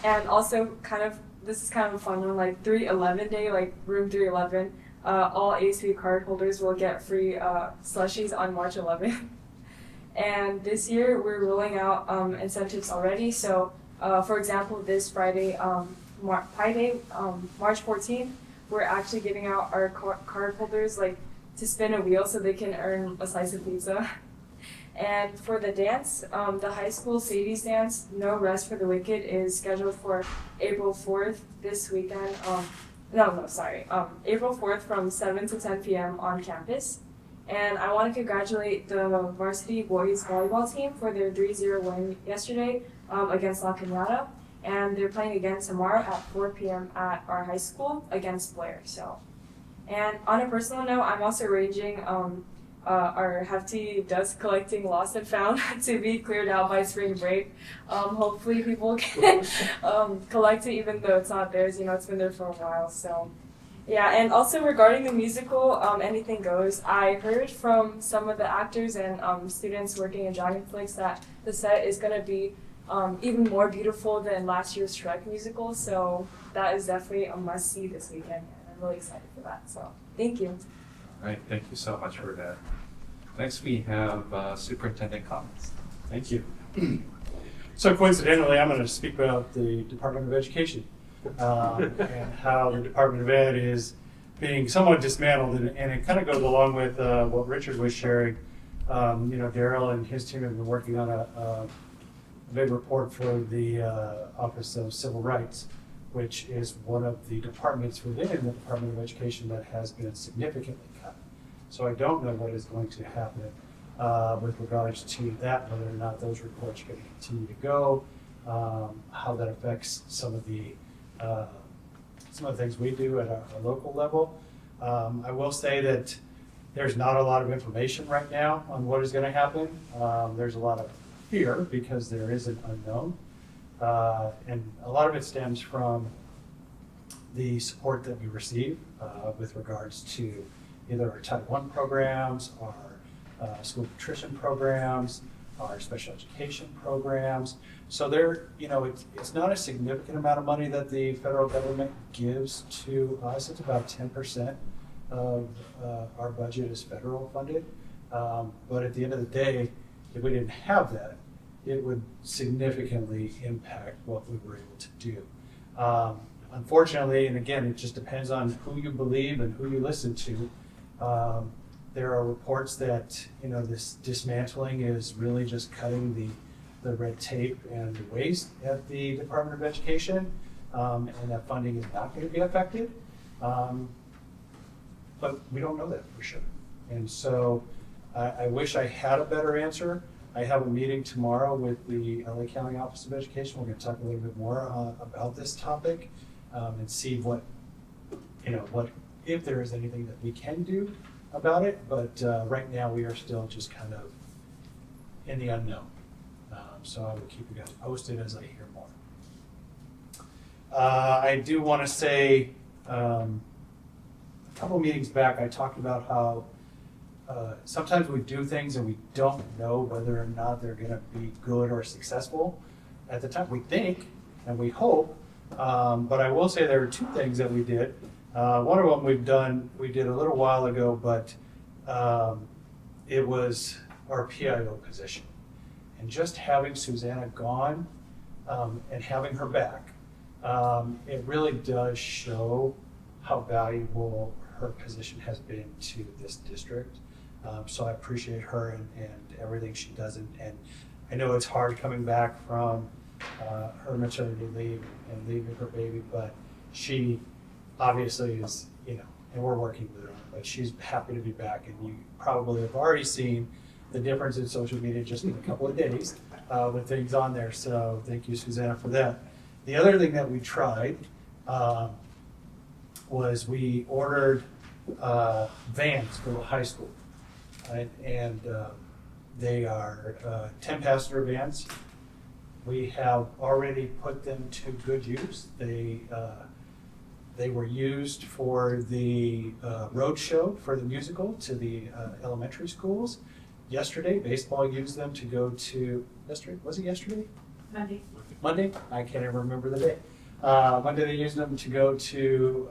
And also this is kind of a fun one, 311 day, room 311, all ASB card holders will get free slushies on March 11th. And this year we're rolling out incentives already. So for example, this Friday, Pi Day, March 14th, we're actually giving out our card holders to spin a wheel so they can earn a slice of pizza. And for the dance, the high school Sadie's dance, No Rest for the Wicked, is scheduled for April 4th this weekend. April 4th from 7 to 10 p.m. on campus. And I want to congratulate the varsity boys volleyball team for their 3-0 win yesterday against La Cañada. And they're playing again tomorrow at 4 p.m. at our high school against Blair. So, and on a personal note, I'm also arranging our hefty dust collecting lost and found to be cleared out by spring break. Hopefully people can collect it even though it's not theirs. You know, it's been there for a while. So, yeah. And also regarding the musical, Anything Goes, I heard from some of the actors and students working in Dragonflix that the set is going to be even more beautiful than last year's Shrek musical, so that is definitely a must-see this weekend, and I'm really excited for that, so thank you. All right, thank you so much for that. Next, we have superintendent comments. Thank you. So coincidentally, I'm going to speak about the Department of Education and how the Department of Ed is being somewhat dismantled, and it kind of goes along with what Richard was sharing. Daryl and his team have been working on a big report for the Office of Civil Rights, which is one of the departments within the Department of Education that has been significantly cut. So I don't know what is going to happen with regards to that, whether or not those reports are going to continue to go, how that affects some of the things we do at our local level. I will say that there's not a lot of information right now on what is going to happen. There's a lot of fear because there is an unknown. And a lot of it stems from the support that we receive with regards to either our Title I programs, our school nutrition programs, our special education programs. So it's not a significant amount of money that the federal government gives to us. It's about 10% of our budget is federal funded. But at the end of the day, if we didn't have that, it would significantly impact what we were able to do. Unfortunately, and again, it just depends on who you believe and who you listen to. There are reports that this dismantling is really just cutting the red tape and the waste at the Department of Education, and that funding is not going to be affected. But we don't know that for sure. And so I wish I had a better answer. I have a meeting tomorrow with the LA County Office of Education. We're going to talk a little bit more about this topic and see what if there is anything that we can do about it. But right now we are still just kind of in the unknown. So I will keep you guys posted as I hear more. I do want to say a couple meetings back I talked about how sometimes we do things and we don't know whether or not they're going to be good or successful. At the time, we think and we hope, but I will say there are two things that we did. One of them we did a little while ago, but it was our PIO position. And just having Susanna gone and having her back, it really does show how valuable her position has been to this district. So I appreciate her and everything she does. And I know it's hard coming back from her maternity leave and leaving her baby, but she obviously is, and we're working with her on it, but she's happy to be back. And you probably have already seen the difference in social media just in a couple of days with things on there. So thank you, Susanna, for that. The other thing that we tried was we ordered vans for the high school. And they are 10-passenger vans. We have already put them to good use. They were used for the road show for the musical to the elementary schools. Yesterday, baseball used them to go to, was it yesterday? Monday? I can't even remember the day. Monday they used them to go to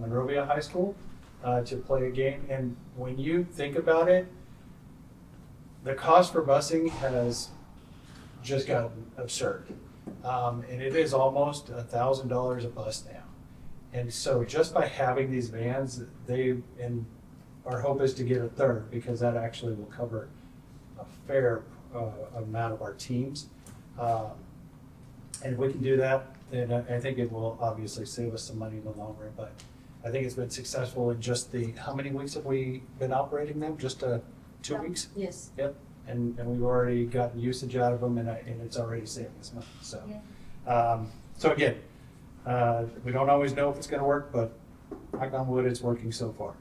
Monrovia High School to play a game. And when you think about it, the cost for busing has just gotten absurd. And it is almost $1,000 a bus now. And so just by having these vans, and our hope is to get a third, because that actually will cover a fair amount of our teams. And if we can do that, then I think it will obviously save us some money in the long run. But I think it's been successful in just how many weeks have we been operating them? Just 2 weeks? Yes. Yep. And we've already gotten usage out of them, and it's already saving us money. So, so again, we don't always know if it's going to work, but knock on wood, it's working so far.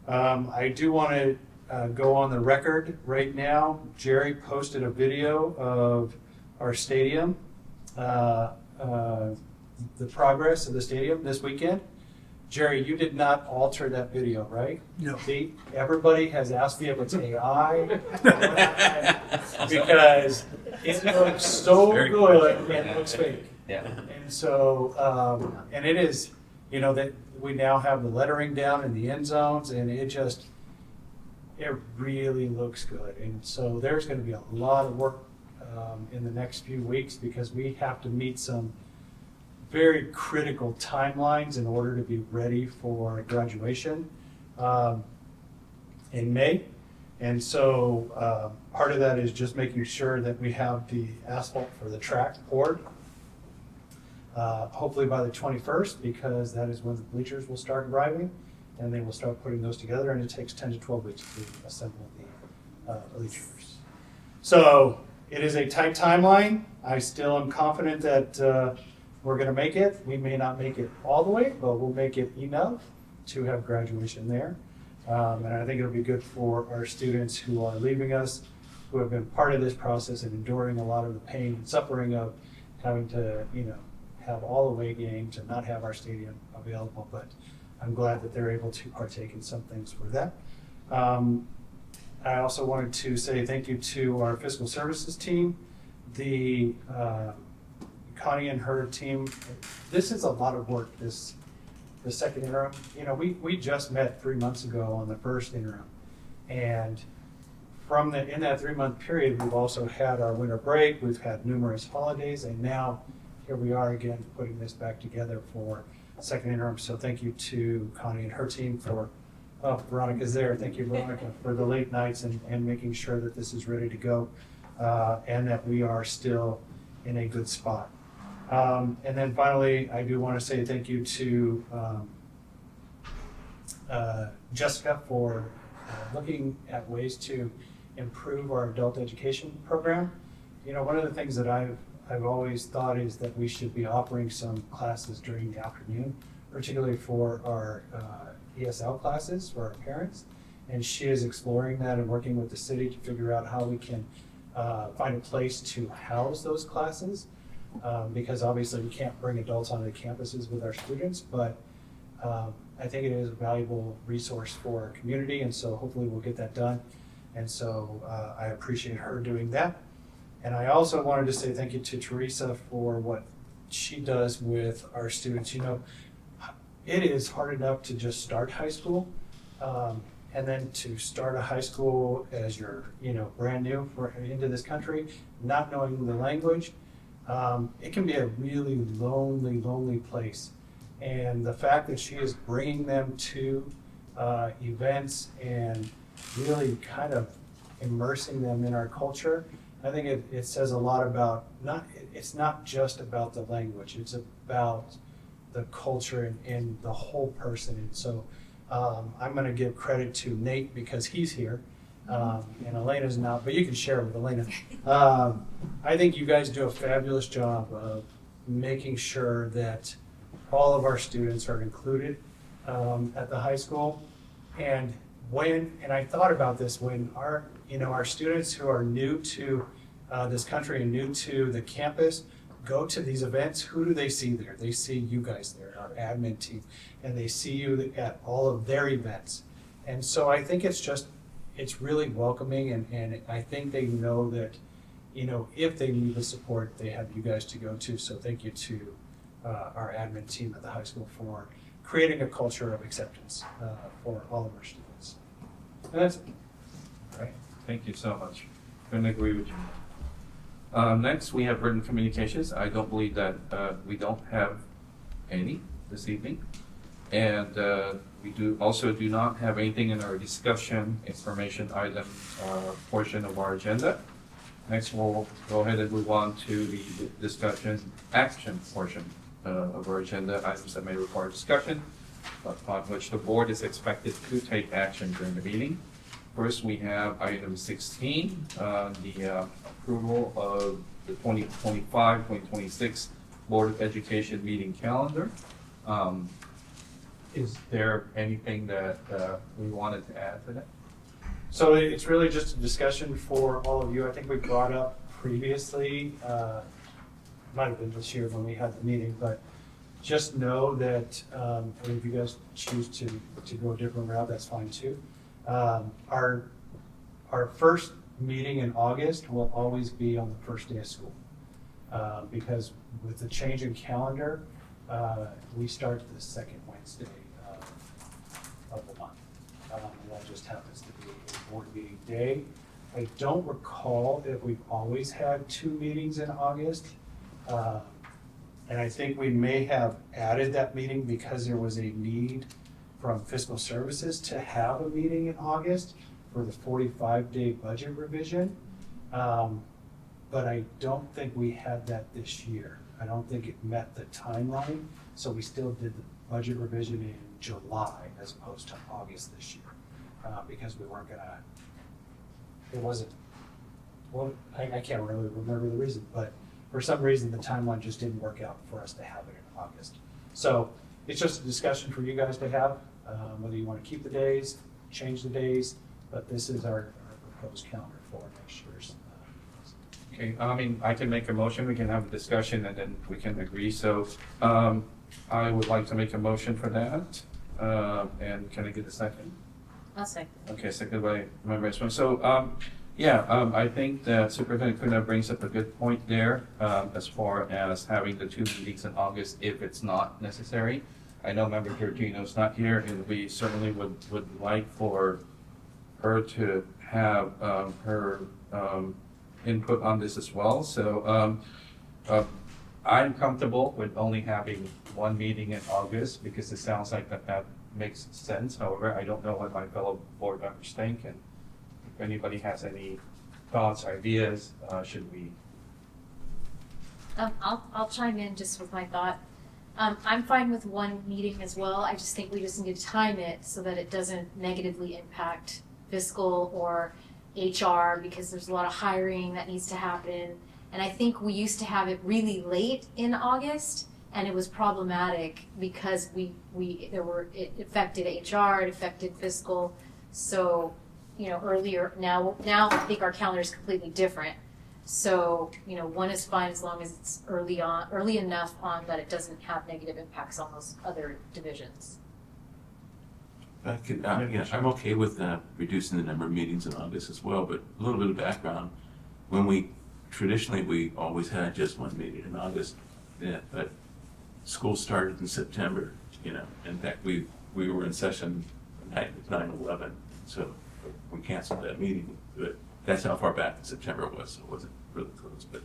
I do want to go on the record right now. Jerry posted a video of our stadium, the progress of the stadium this weekend. Jerry, you did not alter that video, right? No. See, everybody has asked me if it's AI because it looks so good and it looks fake. Yeah. And so, and it is, you know, that we now have the lettering down in the end zones, and it really looks good. And so there's going to be a lot of work in the next few weeks because we have to meet some very critical timelines in order to be ready for graduation in May. And so part of that is just making sure that we have the asphalt for the track poured, hopefully by the 21st, because that is when the bleachers will start arriving, and they will start putting those together, and it takes 10 to 12 weeks to assemble the bleachers. So it is a tight timeline. I still am confident that we're going to make it. We may not make it all the way, but we'll make it enough to have graduation there. And I think it'll be good for our students who are leaving us, who have been part of this process and enduring a lot of the pain and suffering of having to, you know, have all away games and not have our stadium available. But I'm glad that they're able to partake in some things for that. I also wanted to say thank you to our fiscal services team. The Connie and her team, this is a lot of work, the second interim. You know, we just met 3 months ago on the first interim. And in that 3 month period, we've also had our winter break, we've had numerous holidays, and now here we are again putting this back together for second interim. So thank you to Connie and her team for, Veronica's there. Thank you, Veronica, for the late nights and making sure that this is ready to go and that we are still in a good spot. And then finally, I do want to say thank you to Jessica for looking at ways to improve our adult education program. You know, one of the things that I've always thought is that we should be offering some classes during the afternoon, particularly for our ESL classes for our parents. And she is exploring that and working with the city to figure out how we can find a place to house those classes. Because obviously we can't bring adults onto the campuses with our students, but I think it is a valuable resource for our community, and so hopefully we'll get that done. And so I appreciate her doing that. And I also wanted to say thank you to Teresa for what she does with our students. You know, it is hard enough to just start high school, and then to start a high school as you're, you know, brand new into this country, not knowing the language. It can be a really lonely place. And the fact that she is bringing them to events and really kind of immersing them in our culture, I think it says a lot about, it's not just about the language, it's about the culture and the whole person. And so I'm going to give credit to Nate because he's here. And Elena's not, but you can share with Elena. I think you guys do a fabulous job of making sure that all of our students are included at the high school. And I thought about this when our students who are new to this country and new to the campus go to these events, who do they see there? They see you guys there, our admin team, and they see you at all of their events. And so I think it's really welcoming, and I think they know that, you know, if they need the support, they have you guys to go to. So thank you to our admin team at the high school for creating a culture of acceptance for all of our students. And that's it. All right. Thank you so much. Couldn't agree with you. Next, we have written communications. I don't believe that we don't have any this evening. And we do not have anything in our discussion information item portion of our agenda. Next, we'll go ahead and move on to the discussion action portion of our agenda, items that may require discussion, upon which the board is expected to take action during the meeting. First, we have item 16, the approval of the 2025-2026 Board of Education meeting calendar. Is there anything that we wanted to add to that? So it's really just a discussion for all of you. I think we brought up previously, might have been this year when we had the meeting, but just know that if you guys choose to go a different route, that's fine too. Our first meeting in August will always be on the first day of school, because with the change in calendar, we start the second Wednesday of the month. And that just happens to be a board meeting day. I don't recall if we've always had 2 meetings in August. And I think we may have added that meeting because there was a need from fiscal services to have a meeting in August for the 45-day budget revision. But I don't think we had that this year. I don't think it met the timeline, so we still did the budget revision in July as opposed to August this year, because we weren't gonna, it wasn't, well, I can't really remember the reason, but for some reason, the timeline just didn't work out for us to have it in August. So it's just a discussion for you guys to have, whether you want to keep the days, change the days, but this is our proposed calendar for next year's. Okay, I mean, I can make a motion, we can have a discussion, and then we can agree. So I would like to make a motion for that. And can I get a second? I'll second. Okay, second by Member Esmond. So, I think that Superintendent Kuna brings up a good point there, as far as having the 2 meetings in August if it's not necessary. I know Member Georgino's not here, and we certainly would like for her to have her input on this as well. So I'm comfortable with only having 1 meeting in August because it sounds like that makes sense. However, I don't know what my fellow board members think, and if anybody has any thoughts, ideas, should we? I'll chime in just with my thought. I'm fine with 1 meeting as well. I just think we just need to time it so that it doesn't negatively impact fiscal or HR, because there's a lot of hiring that needs to happen. And I think we used to have it really late in August, and it was problematic because it affected HR, it affected fiscal. So, earlier, now I think our calendar is completely different. So, 1 is fine as long as it's early enough on that it doesn't have negative impacts on those other divisions. I'm okay with reducing the number of meetings in August as well, but a little bit of background. Traditionally, we always had just 1 meeting in August, but school started in September, In fact, we were in session 9/11, so we canceled that meeting. But that's how far back in September it was, so it wasn't really close. But,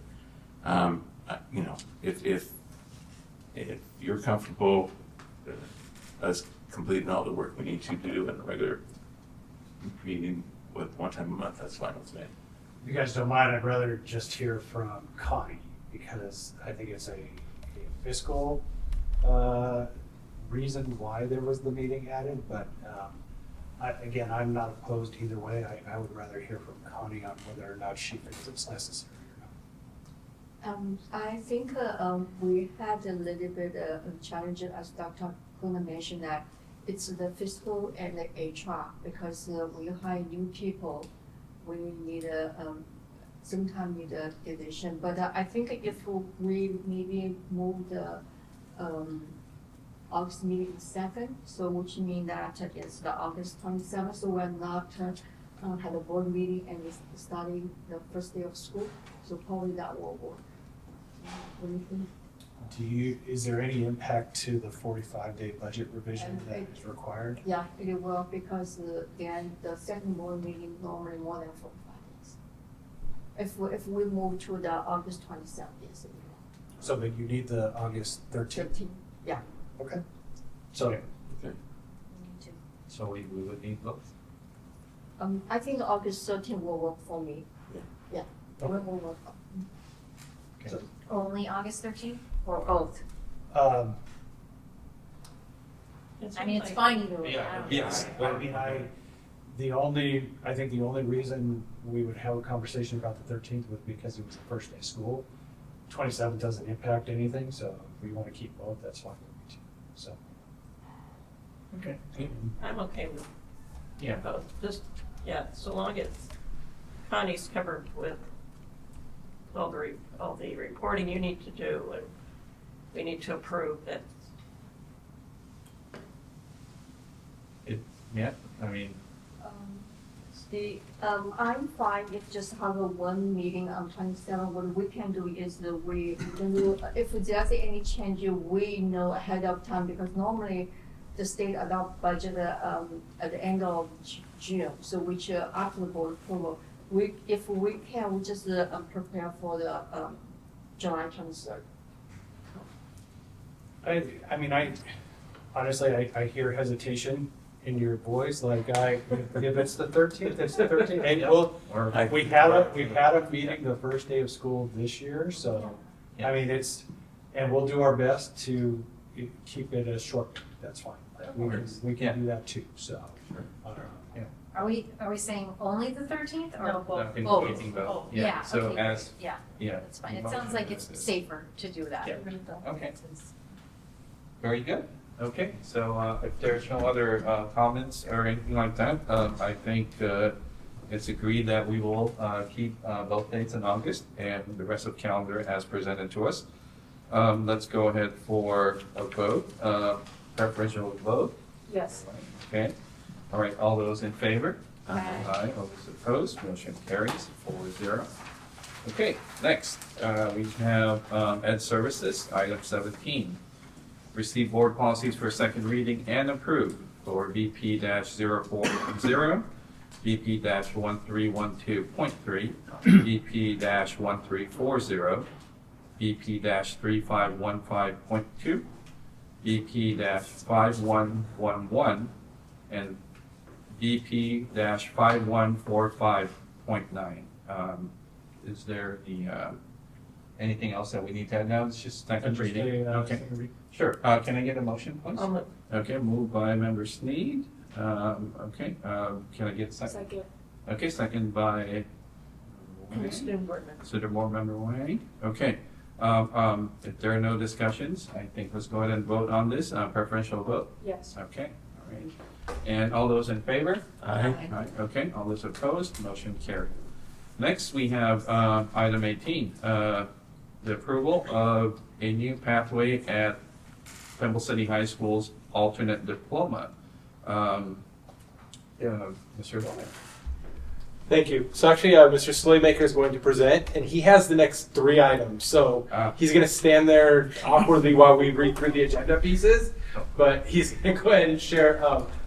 if you're comfortable us completing all the work we need to do in a regular meeting with 1 time a month, that's fine with me. If you guys don't mind, I'd rather just hear from Connie, because I think it's a fiscal reason why there was the meeting added, but I'm not opposed either way. I would rather hear from Connie on whether or not she thinks it's necessary or not. I think we had a little bit of challenge, as Dr. Kuna mentioned, that it's the fiscal and the HR, because we hire new people, we need sometimes need a division. But I think if we maybe move the August meeting 2nd, so which means that it's the August 27th, so we're not had a board meeting and it's starting the first day of school, so probably that will work. What do you think? Is there any impact to the 45-day budget revision that is required? Yeah, it will, because then the second board meeting normally more than 45 days. If we move to the August 27th, yes, it will. So that you need the August 13th? 13th, yeah. Okay. So So we would need both. I think August 13th will work for me. Yeah. Will work. Okay. Only August 13th or both? I mean, it's fine either way. I don't know. Yes. I mean, I think the only reason we would have a conversation about the 13th was because it was the first day of school. 27th doesn't impact anything, so if we want to keep both, that's fine with me too. So. Okay. I'm okay with Yeah. both. Just, so long as Connie's covered with all the reporting you need to do and we need to approve that. I mean, I'm fine if just have a one meeting on 27. What we can do is we can do, if there's any change, we know ahead of time because normally the state adopt budget at the end of June, so which after the board approval, if we can, we just prepare for the July 23rd. I mean, honestly, I hear hesitation in your voice, like if it's the 13th, it's the 13th. And we had a meeting the first day of school this year, so, I mean, and we'll do our best to keep it as short, that's fine. We can do that too, so. Are we saying only the 13th or No, both? including both. Yeah, So okay, as, yeah, yeah. that's fine. It sounds like it's safer to do that. Yeah. Okay. Very good. Okay, so if there's no other comments or anything like that, I think it's agreed that we will keep both dates in August and the rest of the calendar as presented to us. Let's go ahead for a vote, preferential vote. Yes. Okay, all right, all those in favor? Aye. All those opposed, motion carries 4-0. Okay, next, we have Ed Services, item 17. Receive board policies for second reading and approve for BP-0410, BP-1312.3, BP-1340, BP-3515.2, BP-5111, and BP-5145.9. Is there anything else that we need to add now? It's just second reading. Okay. Sure. Can I get a motion, please? Okay, moved by member Sneed. Okay, can I get a second? Second. Okay, second by Student board member. Student board member Wang. Okay. If there are no discussions, I think let's go ahead and vote on this. Preferential vote. Yes. Okay. All right. And all those in favor? Aye. Aye. Okay. All those opposed? Motion carried. Next, we have item 18, the approval of a new pathway at Temple City High School's alternate diploma. Mr. Lawyer. Thank you. So actually, Mr. Slaymaker is going to present, and he has the next 3 items. So he's going to stand there awkwardly while we read through the agenda pieces, but he's going to go ahead and share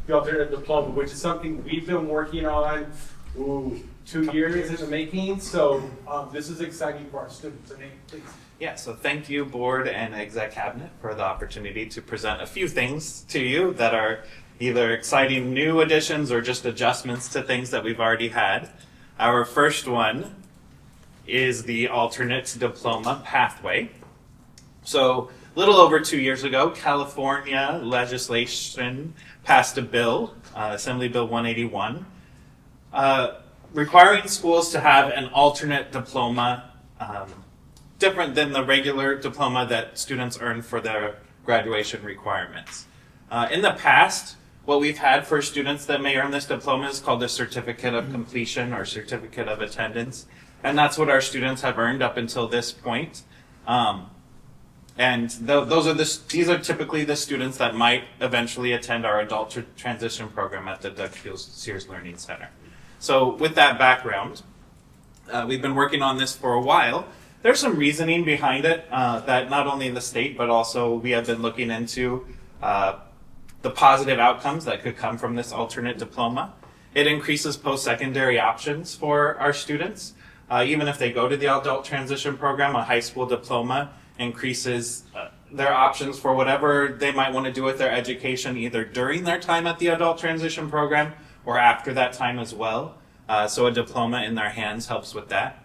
the alternate diploma, which is something we've been working on 2 years in the making. So this is exciting for our students. So, Nate, please. Yeah, so thank you, board and exec cabinet, for the opportunity to present a few things to you that are either exciting new additions or just adjustments to things that we've already had. Our first one is the alternate diploma pathway. So a little over 2 years ago, California legislation passed a bill, Assembly Bill 181, requiring schools to have an alternate diploma different than the regular diploma that students earn for their graduation requirements. In the past, what we've had for students that may earn this diploma is called a certificate of completion or certificate of attendance. And that's what our students have earned up until this point. And these are typically the students that might eventually attend our adult transition program at the Doug Sears Learning Center. So with that background, we've been working on this for a while. There's some reasoning behind it that not only in the state, but also we have been looking into the positive outcomes that could come from this alternate diploma. It increases post-secondary options for our students. Even if they go to the adult transition program, a high school diploma increases their options for whatever they might want to do with their education, either during their time at the adult transition program or after that time as well. So a diploma in their hands helps with that.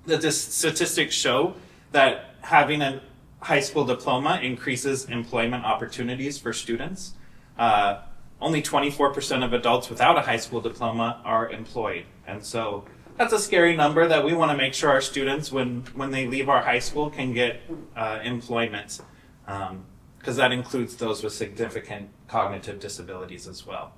The statistics show that having a high school diploma increases employment opportunities for students. Only 24% of adults without a high school diploma are employed. And so that's a scary number that we want to make sure our students, when they leave our high school, can get employment, because that includes those with significant cognitive disabilities as well.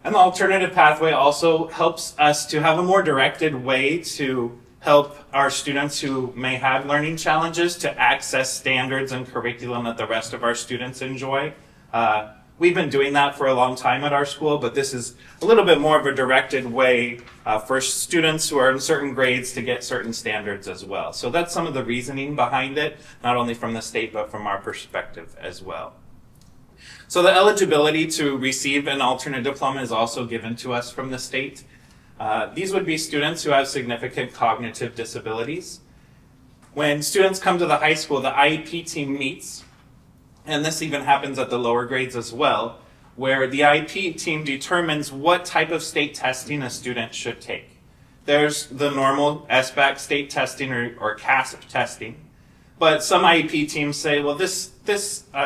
And the alternative pathway also helps us to have a more directed way to help our students who may have learning challenges to access standards and curriculum that the rest of our students enjoy. We've been doing that for a long time at our school, but this is a little bit more of a directed way for students who are in certain grades to get certain standards as well. So that's some of the reasoning behind it, not only from the state, but from our perspective as well. So the eligibility to receive an alternate diploma is also given to us from the state. These would be students who have significant cognitive disabilities. When students come to the high school, the IEP team meets, and this even happens at the lower grades as well, where the IEP team determines what type of state testing a student should take. There's the normal SBAC state testing or CASP testing, but some IEP teams say, well, this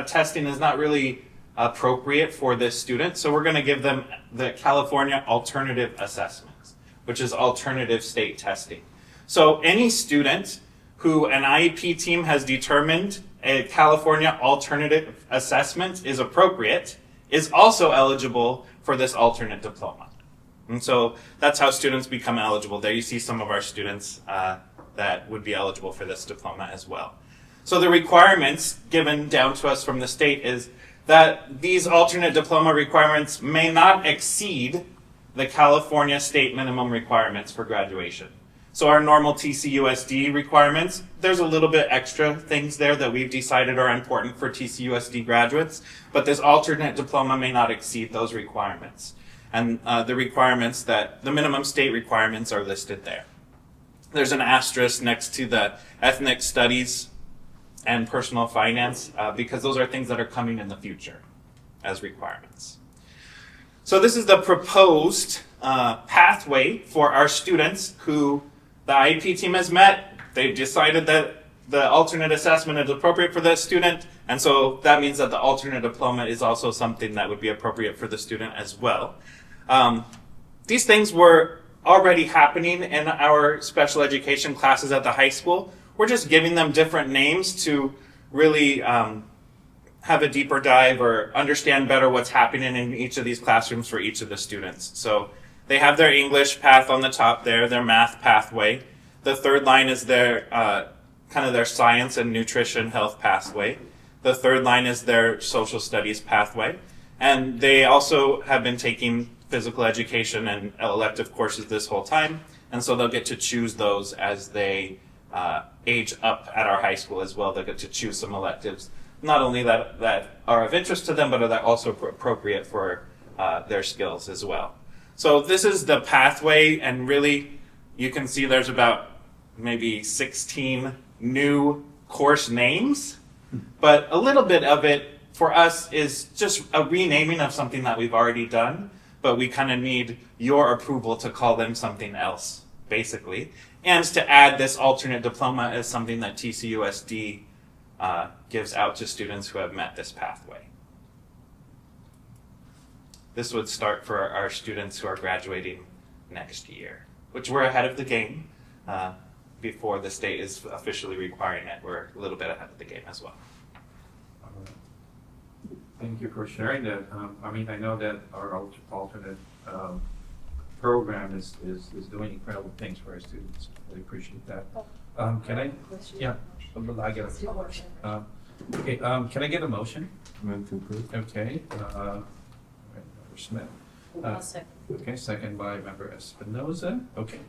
testing is not really appropriate for this student, so we're going to give them the California Alternative Assessments, which is alternative state testing. So any student who an IEP team has determined a California Alternative Assessment is appropriate is also eligible for this alternate diploma. And so that's how students become eligible. There you see some of our students that would be eligible for this diploma as well. So the requirements given down to us from the state is that these alternate diploma requirements may not exceed the California state minimum requirements for graduation. So our normal TCUSD requirements, there's a little bit extra things there that we've decided are important for TCUSD graduates, but this alternate diploma may not exceed those requirements. And the minimum state requirements are listed there. There's an asterisk next to the ethnic studies and personal finance, because those are things that are coming in the future as requirements. So this is the proposed pathway for our students who the IEP team has met. They've decided that the alternate assessment is appropriate for that student, and so that means that the alternate diploma is also something that would be appropriate for the student as well. These things were already happening in our special education classes at the high school. We're just giving them different names to really have a deeper dive or understand better what's happening in each of these classrooms for each of the students. So they have their English path on the top there, their math pathway. The third line is their kind of their science and nutrition health pathway. The third line is their social studies pathway. And they also have been taking physical education and elective courses this whole time. And so they'll get to choose those as they age up at our high school as well. They'll get to choose some electives, not only that are of interest to them, but are that also appropriate for their skills as well. So this is the pathway, and really you can see there's about maybe 16 new course names, but a little bit of it for us is just a renaming of something that we've already done, but we kind of need your approval to call them something else, basically. And to add this alternate diploma as something that TCUSD gives out to students who have met this pathway. This would start for our students who are graduating next year, which we're ahead of the game. Before the state is officially requiring it, we're a little bit ahead of the game as well. Thank you for sharing that. I know that our alternate program is doing incredible things for our students. I appreciate that. Can I? Yeah, I get it. Okay, can I get a motion? Move to approve. Okay. Member Smith. Second. Okay, second by Member Espinoza. Okay,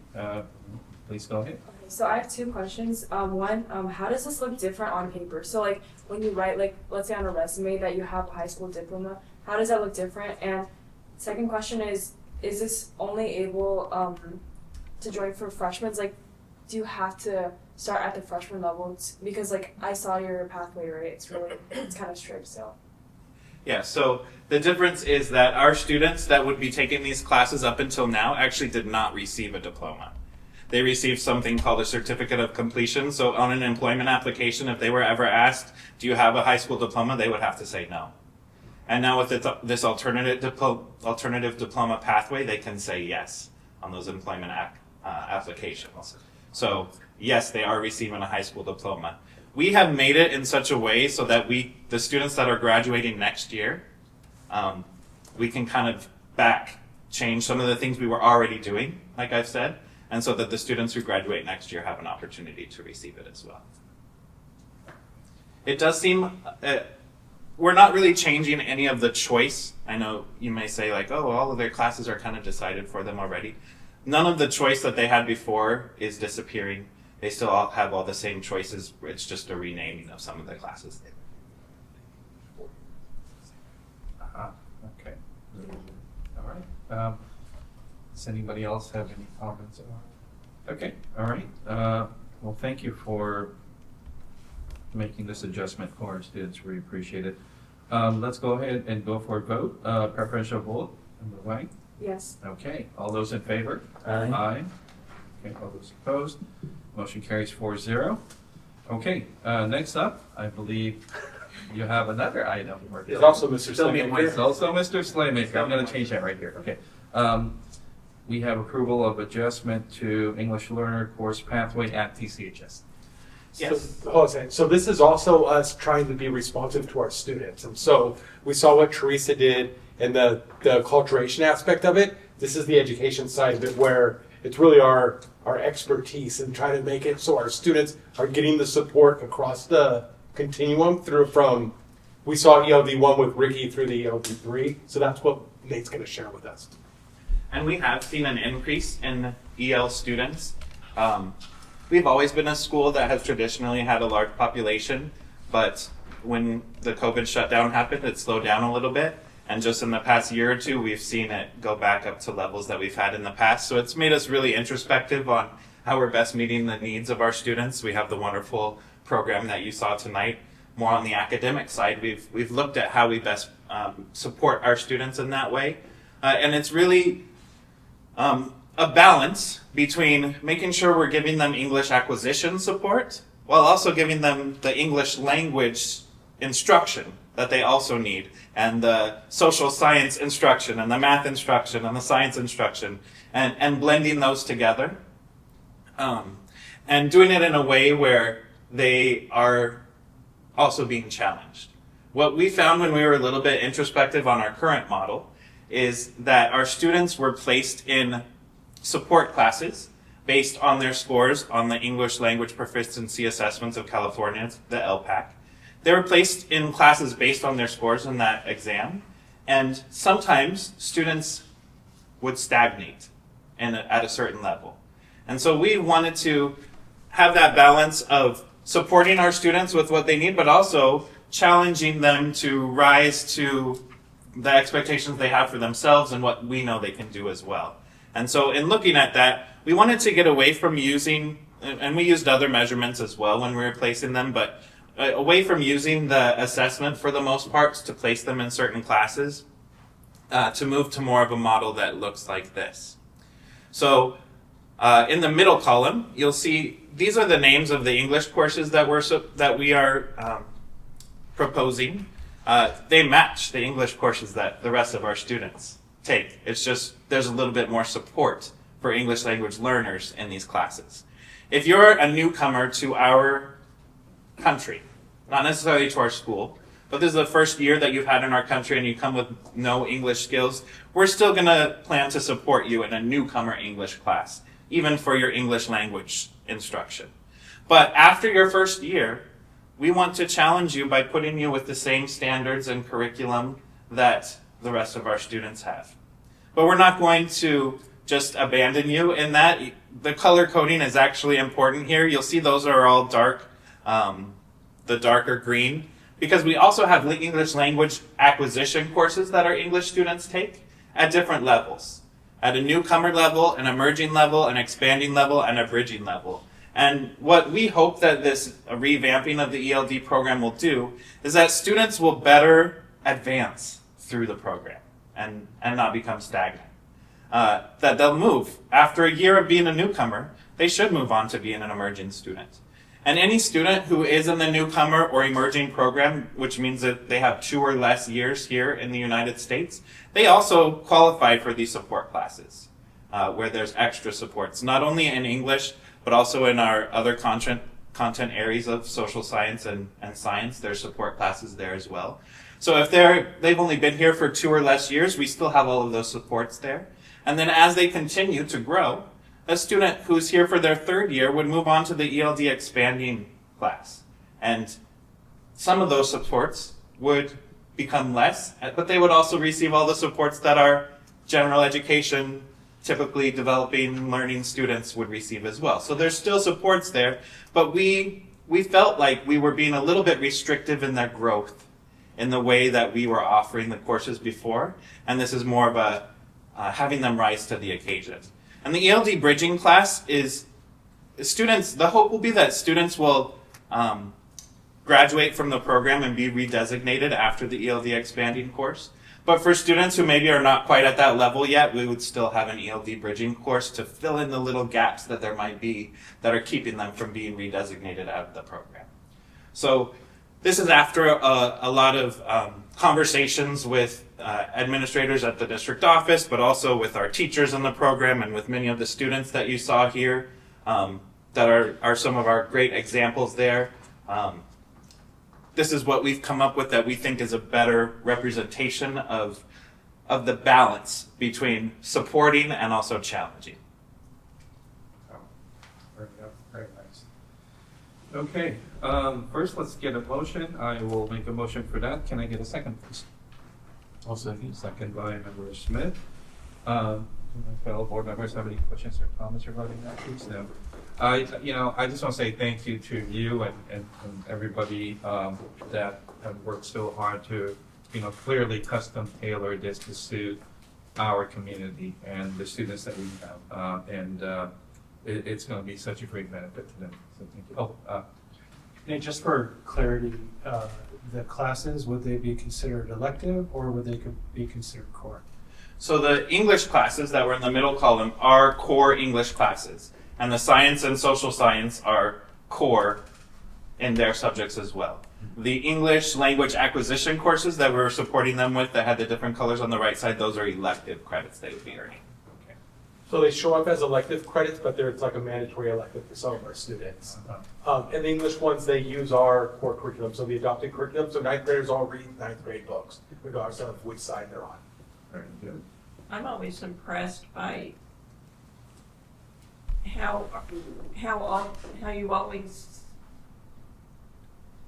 please go ahead. Okay, so I have two questions. One, how does this look different on paper? So like when you write, like let's say on a resume that you have a high school diploma, how does that look different? And second question is this only able to join for freshmen? Like do you have to start at the freshman level? Because like I saw your pathway, right? It's kind of strict, so. Yeah, so the difference is that our students that would be taking these classes up until now actually did not receive a diploma. They received something called a certificate of completion. So on an employment application, if they were ever asked, do you have a high school diploma, they would have to say no. And now with this alternative diploma pathway, they can say yes on those employment applications. So yes, they are receiving a high school diploma. We have made it in such a way so that the students that are graduating next year, we can kind of change some of the things we were already doing, like I've said, and so that the students who graduate next year have an opportunity to receive it as well. It does seem, we're not really changing any of the choice. I know you may say like, oh, all of their classes are kind of decided for them already. None of the choice that they had before is disappearing. They still all have all the same choices. It's just a renaming of some of the classes. Okay. All right. Does anybody else have any comments? Okay. All right. Well, thank you for making this adjustment for our students. We appreciate it. Let's go ahead and go for a vote. Preferential vote. Number Wang? Yes. Okay. All those in favor? Aye. Aye. Okay. All those opposed? Motion carries 4-0. Okay. Next up, I believe you have another item. It's also Mr. Slaymaker. It's also Mr. Slaymaker. I'm going to change that right here. Okay. We have approval of adjustment to English learner course pathway at TCHS. Yes. So this is also us trying to be responsive to our students. And so we saw what Teresa did in the acculturation aspect of it. This is the education side of it where it's really our expertise in trying to make it so our students are getting the support across the continuum from, we saw ELD 1 with Ricky through the ELD 3. So that's what Nate's going to share with us. And we have seen an increase in EL students. We've always been a school that has traditionally had a large population, but when the COVID shutdown happened, it slowed down a little bit. And just in the past year or two, we've seen it go back up to levels that we've had in the past. So it's made us really introspective on how we're best meeting the needs of our students. We have the wonderful program that you saw tonight. More on the academic side, we've looked at how we best support our students in that way. And it's really a balance between making sure we're giving them English acquisition support while also giving them the English language instruction that they also need, and the social science instruction, and the math instruction, and the science instruction, and blending those together. And doing it in a way where they are also being challenged. What we found when we were a little bit introspective on our current model is that our students were placed in support classes based on their scores on the English Language Proficiency Assessments of California, the LPAC. They were placed in classes based on their scores in that exam, and sometimes students would stagnate at a certain level. And so we wanted to have that balance of supporting our students with what they need, but also challenging them to rise to the expectations they have for themselves and what we know they can do as well. And so in looking at that, we wanted to get away from using, and we used other measurements as well when we were placing them, but away from using the assessment for the most part to place them in certain classes, to move to more of a model that looks like this. So in the middle column, you'll see these are the names of the English courses that we are proposing. They match the English courses that the rest of our students take. It's just there's a little bit more support for English language learners in these classes. If you're a newcomer to our country, not necessarily to our school, but this is the first year that you've had in our country and you come with no English skills, we're still going to plan to support you in a newcomer English class, even for your English language instruction. But after your first year, we want to challenge you by putting you with the same standards and curriculum that the rest of our students have. But we're not going to just abandon you in that. The color coding is actually important here. You'll see those are all dark, the darker green, because we also have English language acquisition courses that our English students take at different levels. At a newcomer level, an emerging level, an expanding level, and a bridging level. And what we hope that this revamping of the ELD program will do is that students will better advance through the program and not become stagnant. That they'll move. After a year of being a newcomer, they should move on to being an emerging student. And any student who is in the newcomer or emerging program, which means that they have 2 or less years here in the United States, they also qualify for these support classes, where there's extra supports, not only in English, but also in our other content areas of social science and science. There's support classes there as well. So if they've only been here for 2 or less years, we still have all of those supports there. And then as they continue to grow, a student who's here for their 3rd year would move on to the ELD expanding class. And some of those supports would become less, but they would also receive all the supports that our general education, typically developing learning students would receive as well. So there's still supports there, but we felt like we were being a little bit restrictive in their growth in the way that we were offering the courses before. And this is more of a having them rise to the occasion. And the ELD bridging class is students, the hope will be that students will graduate from the program and be redesignated after the ELD expanding course. But for students who maybe are not quite at that level yet, we would still have an ELD bridging course to fill in the little gaps that there might be that are keeping them from being redesignated out of the program. So this is after a lot of conversations with administrators at the district office, but also with our teachers in the program and with many of the students that you saw here that are some of our great examples there. This is what we've come up with that we think is a better representation of the balance between supporting and also challenging. Very nice. Okay, first let's get a motion. I will make a motion for that. Can I get a second, please? I'll second. Second by Member Smith. My fellow board members have any questions or comments regarding that, please? No. I just want to say thank you to you and everybody that have worked so hard to, clearly custom tailor this to suit our community and the students that we have. It's going to be such a great benefit to them. So thank you. Nate, just for clarity, the classes, would they be considered elective or would they be considered core? So the English classes that were in the middle column are core English classes, and the science and social science are core in their subjects as well. The English language acquisition courses that we're supporting them with that had the different colors on the right side, those are elective credits they would be earning. So they show up as elective credits, but it's like a mandatory elective for some of our students. And the English ones, they use our core curriculum, so the adopted curriculum. So 9th graders all read 9th grade books, regardless of which side they're on. Very good. I'm always impressed by how you always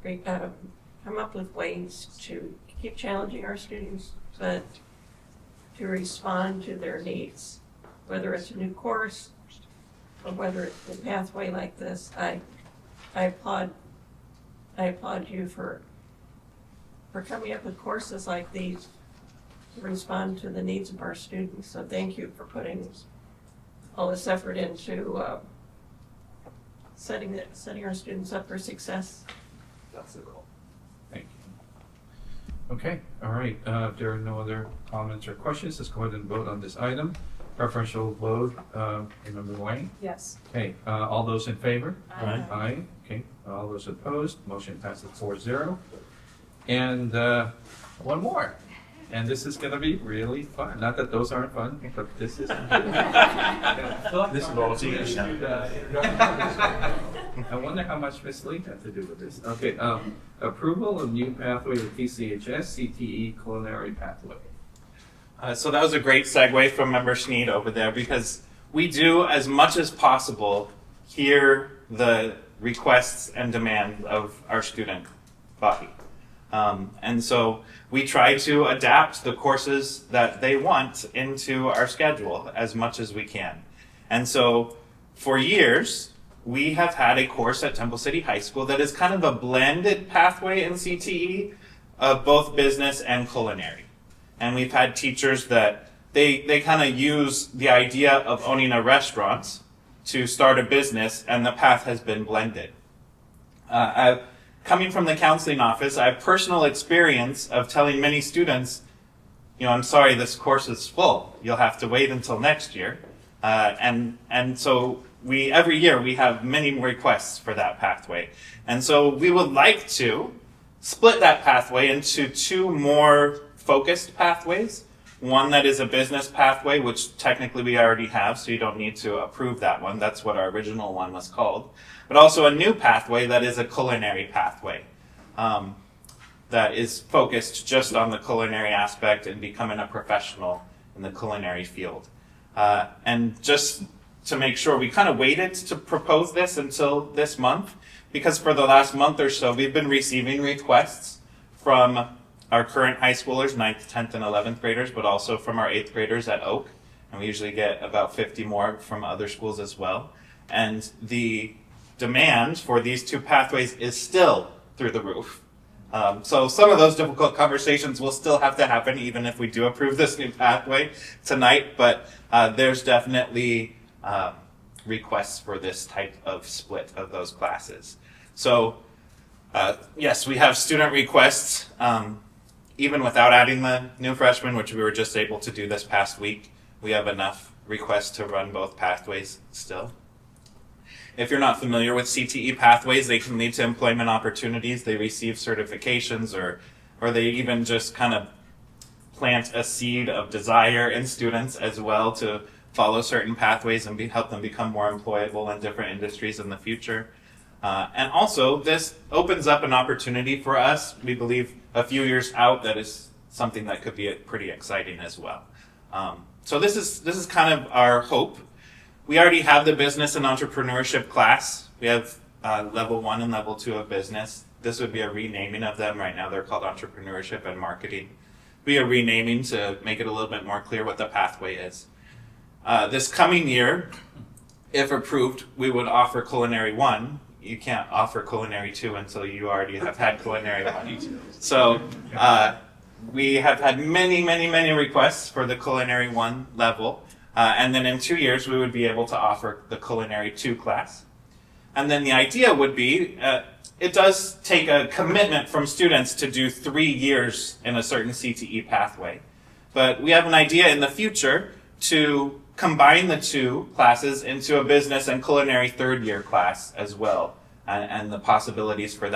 come up with ways to keep challenging our students, but to respond to their needs, whether it's a new course or whether it's a pathway like this. I applaud you for coming up with courses like these to respond to the needs of our students. So thank you for putting all this effort into setting our students up for success. That's the goal. Thank you. Okay, all right. If there are no other comments or questions, let's go ahead and vote on this item. Preferential vote, Member Wayne? Yes. Okay, all those in favor? Aye. Aye. Okay, all those opposed, motion passes 4-0. And one more. And this is going to be really fun. Not that those aren't fun, but this is. This is all to you. I wonder how much Ms. Lee had to do with this. Okay, approval of new pathway to PCHS CTE culinary pathway. So that was a great segue from Member Schneed over there, because we do, as much as possible, hear the requests and demands of our student body. And so we try to adapt the courses that they want into our schedule as much as we can. And so for years, we have had a course at Temple City High School that is kind of a blended pathway in CTE of both business and culinary. And we've had teachers that they kind of use the idea of owning a restaurant to start a business, and the path has been blended. Coming from the counseling office, I have personal experience of telling many students, I'm sorry, this course is full. You'll have to wait until next year. And so every year we have many requests for that pathway. And so we would like to split that pathway into 2 more focused pathways. One that is a business pathway, which technically we already have, so you don't need to approve that one. That's what our original one was called. But also a new pathway that is a culinary pathway that is focused just on the culinary aspect and becoming a professional in the culinary field. And just to make sure, we kind of waited to propose this until this month, because for the last month or so, we've been receiving requests from our current high schoolers, 9th, 10th, and 11th graders, but also from our 8th graders at Oak. And we usually get about 50 more from other schools as well. And the demand for these 2 pathways is still through the roof. So some of those difficult conversations will still have to happen even if we do approve this new pathway tonight, but there's definitely requests for this type of split of those classes. So yes, we have student requests, even without adding the new freshmen, which we were just able to do this past week. We have enough requests to run both pathways still. If you're not familiar with CTE pathways, they can lead to employment opportunities. They receive certifications, or they even just kind of plant a seed of desire in students as well to follow certain pathways and help them become more employable in different industries in the future. And also, this opens up an opportunity for us, we believe, a few years out that is something that could be pretty exciting as well. So this is kind of our hope. We already have the business and entrepreneurship class. We have level 1 and level 2 of business. This would be a renaming of them. Right now they're called entrepreneurship and marketing. We are renaming to make it a little bit more clear what the pathway is. This coming year, if approved, we would offer Culinary 1. You can't offer Culinary 2 until you already have had Culinary 1. So we have had many requests for the Culinary 1 level. And then in 2 years, we would be able to offer the Culinary 2 class. And then the idea would be, it does take a commitment from students to do 3 years in a certain CTE pathway. But we have an idea in the future to combine the 2 classes into a business and culinary 3rd year class as well. And the possibilities for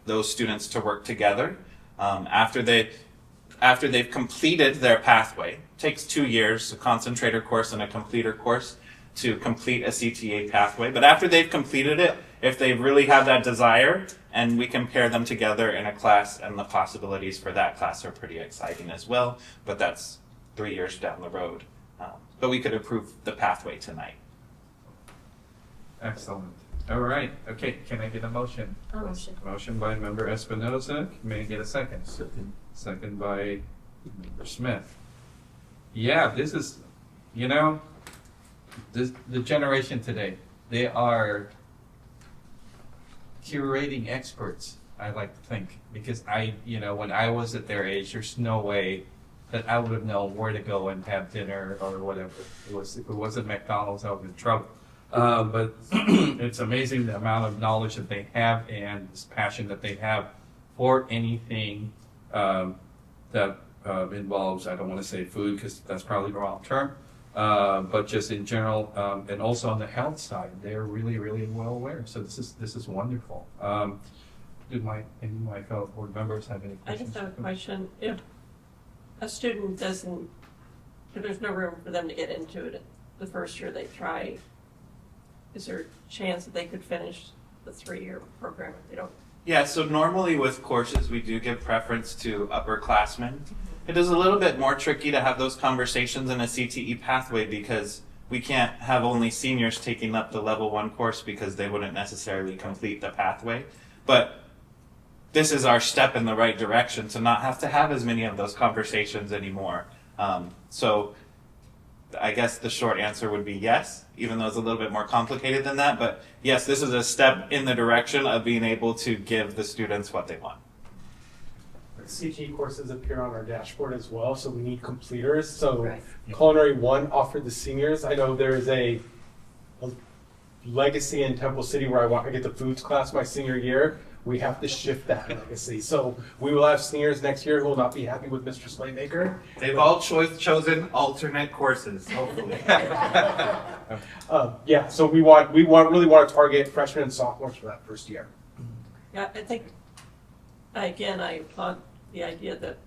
those students to work together after they've completed their pathway. It takes 2 years, a concentrator course and a completer course, to complete a CTA pathway. But after they've completed it, if they really have that desire, and we can pair them together in a class, and the possibilities for that class are pretty exciting as well. But that's 3 years down the road. But we could approve the pathway tonight. Excellent. All right. Okay, can I get a motion? Motion. Motion by Member Espinoza. May I get a second? Second by Member Smith. Yeah, this is, the generation today, they are curating experts, I like to think. Because when I was at their age, there's no way that I would have known where to go and have dinner or whatever. If it wasn't McDonald's, I was in trouble. But it's amazing the amount of knowledge that they have and this passion that they have for anything that involves, I don't want to say food because that's probably the wrong term, but just in general, and also on the health side, they're really well aware. So this is wonderful. Do any of my fellow board members have any questions? I just have a question. If a student if there's no room for them to get into it the first year they try, is there a chance that they could finish the 3-year program if they don't? Yeah, so normally with courses, we do give preference to upperclassmen. It is a little bit more tricky to have those conversations in a CTE pathway because we can't have only seniors taking up the level 1 course because they wouldn't necessarily complete the pathway. But this is our step in the right direction to not have to have as many of those conversations anymore. So I guess the short answer would be yes, even though it's a little bit more complicated than that. But yes, this is a step in the direction of being able to give the students what they want. CTE courses appear on our dashboard as well, so we need completers. So Right. Culinary 1 offered the seniors. I know there is a legacy in Temple City where I want to get the foods class my senior year, we have to shift that legacy. So we will have seniors next year who will not be happy with Mr. Slaymaker. They've all chosen alternate courses, hopefully. Yeah, so we really want to target freshmen and sophomores for that first year. Yeah, I think, again, I applaud the idea that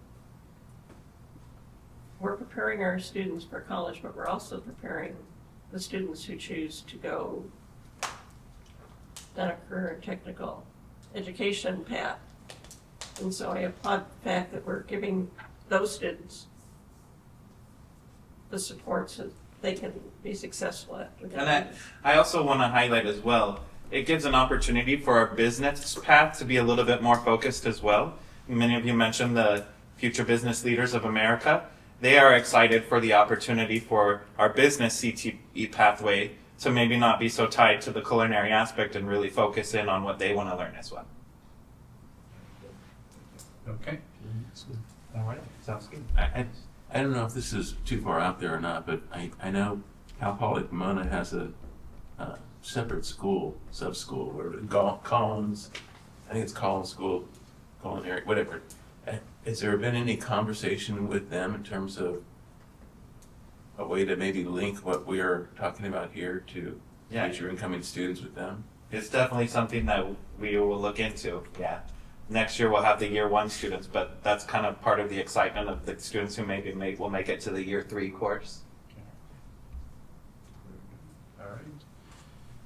we're preparing our students for college, but we're also preparing the students who choose to go down a career and technical education path. And so I applaud the fact that we're giving those students the support so they can be successful after that. And I also want to highlight as well, it gives an opportunity for our business path to be a little bit more focused as well. Many of you mentioned the Future Business Leaders of America. They are excited for the opportunity for our business CTE pathway to maybe not be so tied to the culinary aspect and really focus in on what they want to learn as well. Okay. All right, sounds good. I don't know if this is too far out there or not, but I know Cal Poly Pomona has a separate school, sub-school, where Collins, I think it's Collins School, Culinary, whatever. Has there been any conversation with them in terms of a way to maybe link what we are talking about here to future incoming students with them? It's definitely something that we will look into, yeah. Next year we'll have the year 1 students, but that's kind of part of the excitement of the students who maybe will make it to the year 3 course. All right.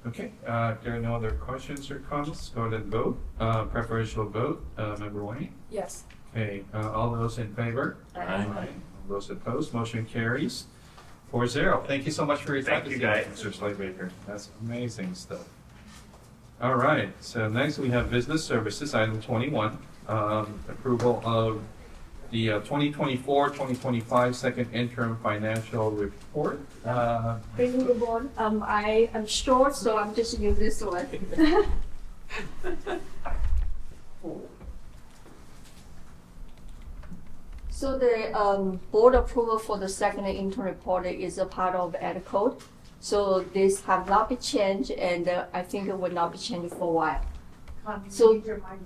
Okay, if there are no other questions or comments, go ahead and vote. Preferential vote, Member Wayne? Yes. Okay, all those in favor? Aye. All those opposed, motion carries 4-0. Thank you so much for your time. Thank you, guys. Mr. Slaybaker. That's amazing stuff. All right, so next we have business services, item 21, approval of the 2024-2025 second interim financial report. Thank you, board. I am short, so I'm just using this one. So the board approval for the second interim report is a part of Ed Code. So this have not been changed, and I think it will not be changed for a while. So,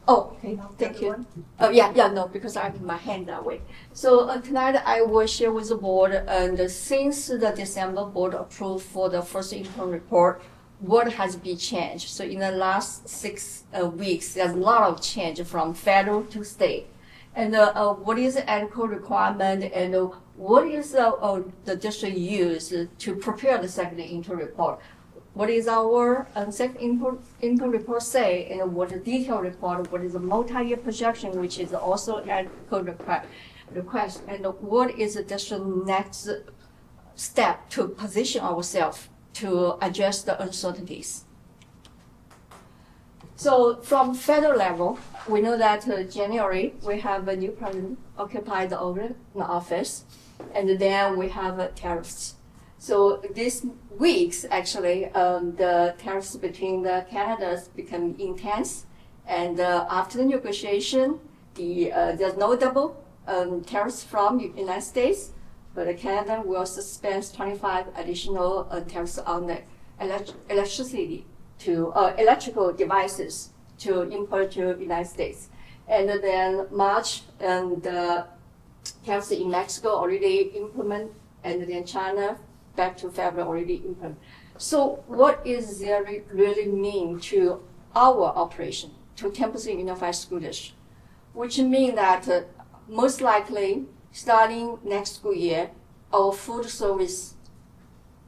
okay, thank you. No, because I have my hand that way. So tonight I will share with the board, and since the December board approved for the first interim report, what has been changed. So in the last 6 weeks, there's a lot of change from federal to state. And what is the ethical requirement, and what is the district use to prepare the second interim report? What is our second interim report say, and what is the detailed report, what is the multi-year projection, which is also ethical request, and what is the district next step to position ourselves to address the uncertainties. So from federal level, we know that January we have a new president occupy the office, and then we have tariffs. So these weeks actually, the tariffs between the Canada's become intense, and after the negotiation, there's no double tariffs from United States, but Canada will suspend 25 additional tariffs on the electricity to electrical devices to import to United States. And then March, and the tariffs in Mexico already implement, and then China back to February already implement. So what is there really mean to our operation, to Temple City Unified School District? Which means that most likely starting next school year, our food service,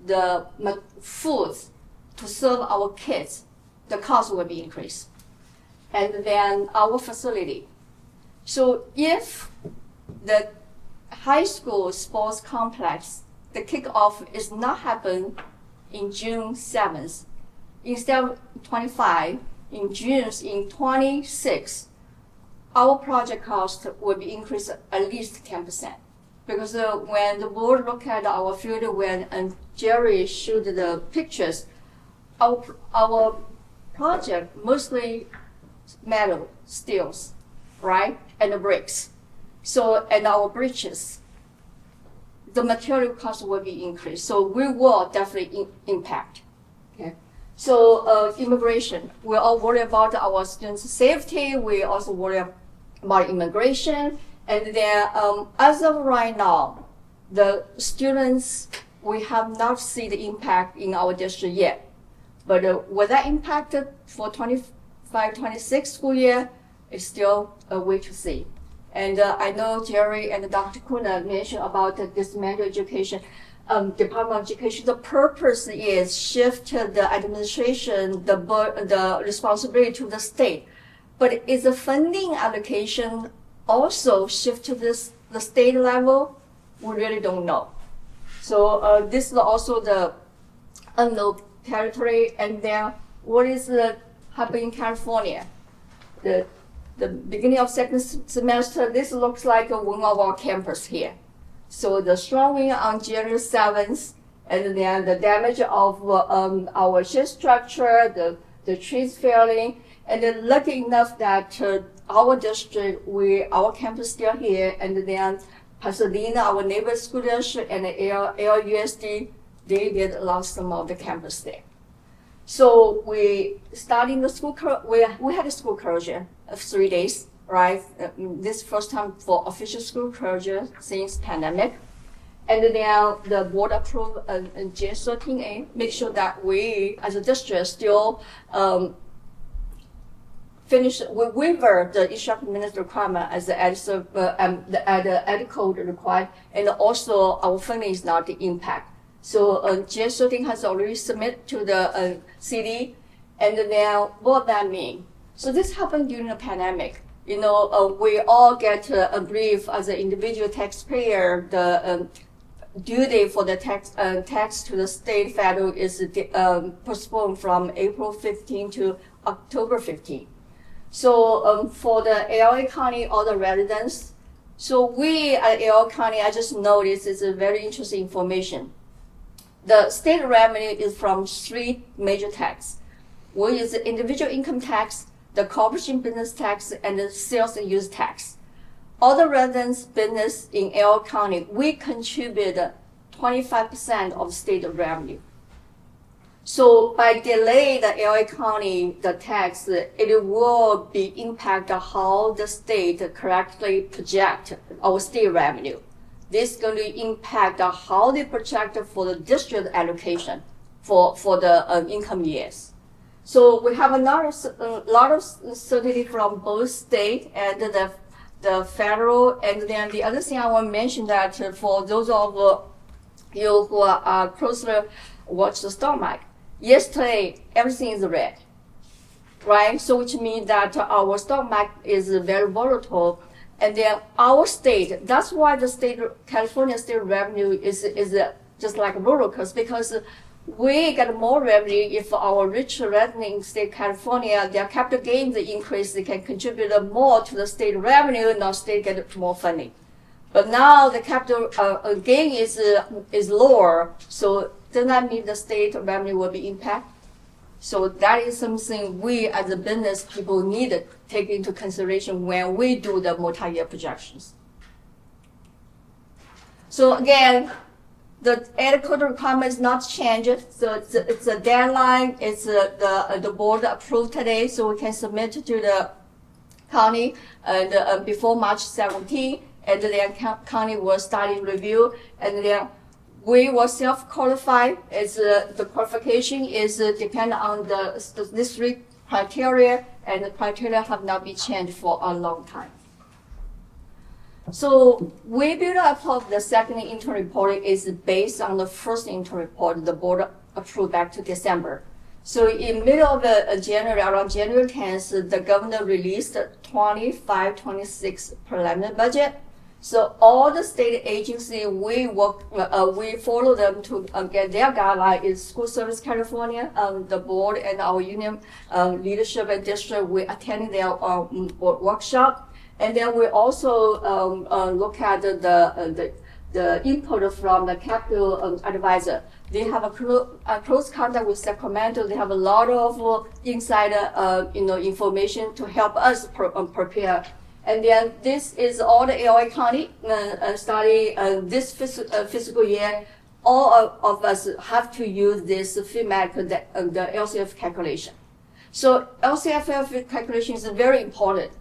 the food to serve our kids, the cost will be increased. And then our facility. So if the high school sports complex, the kickoff is not happen in June 7th, instead of 25, in June, in 26, our project cost will be increased at least 10%. Because when the board look at our field, and Jerry showed the pictures, our project mostly metal, steels, right, and the bricks. So, and our bridges, the material cost will be increased. So we will definitely impact. Okay. So immigration, we all worry about our students' safety. We also worry about immigration. And then as of right now, the students, we have not seen the impact in our district yet. But was that impacted for 25-26 school year? It's still a way to see. And I know Jerry and Dr. Kuna mentioned about this manual education. Department of Education, the purpose is shift the administration, the responsibility to the state. But is the funding allocation also shift to the state level? We really don't know. So this is also the unknown territory. And then what is happening in California? The beginning of second semester, this looks like one of our campus here. So the strong wind on January 7th, and then the damage of our shift structure, the trees falling, and then lucky enough that our district, our campus still here, and then Pasadena, our neighbor school district, and LUSD, they did lost some of the campus there. So we starting the school, we had a school closure of 3 days. Right, this first time for official school closure since pandemic, and then the board approved J13A. Make sure that we, as a district, still we waiver the instructor minister requirement as the ed code required, and also our funding is not the impact. So J13 has already submitted to the CD, and then what that mean? So this happened during the pandemic. You know, we all get a brief as an individual taxpayer. The due date for the tax to the state federal is postponed from April 15 to October 15. So for the LA County, all the residents. So we at LA County, I just noticed it's a very interesting information. The state revenue is from 3 major taxes. One is the individual income tax, the corporation business tax, and the sales and use tax. All the residents' business in LA County, we contribute 25% of state revenue. So by delay the LA County, the tax, it will be impact how the state correctly project our state revenue. This is going to impact how they project for the district allocation for the income years. So we have a lot of certainty from both state and the federal. And then the other thing I want to mention that for those of you who are closely watch the stock market, yesterday everything is red, right? So which means that our stock market is very volatile. And then our state, that's why the state, California state revenue is just like a roller coaster, because we get more revenue if our rich resident in state California, their capital gains increase, they can contribute more to the state revenue, and our state get more funding. But now the capital gain is lower, so does that mean the state revenue will be impacted? So that is something we as a business people need to take into consideration when we do the multi-year projections. So again, the ed code requirement is not changed. So it's a deadline. It's the board approved today, so we can submit to the county before March 17, and then county will start in review, and then we will self-qualify. As the qualification is depend on the district criteria, and the criteria have not been changed for a long time. So we build up the second interim report is based on the first interim report the board approved back to December. So in middle of January, around January 10th, the governor released 25-26 preliminary budget. So all the state agencies, we follow them to get their guideline. Is School Service California, the board and our union leadership and district, we attending their workshop. And then we also look at the input from the capital advisor. They have a close contact with Sacramento. They have a lot of insider information to help us prepare. And then this is all the LA County starting this fiscal year. all of us have to use this feedback, the LCF calculation. So LCFF calculation is very important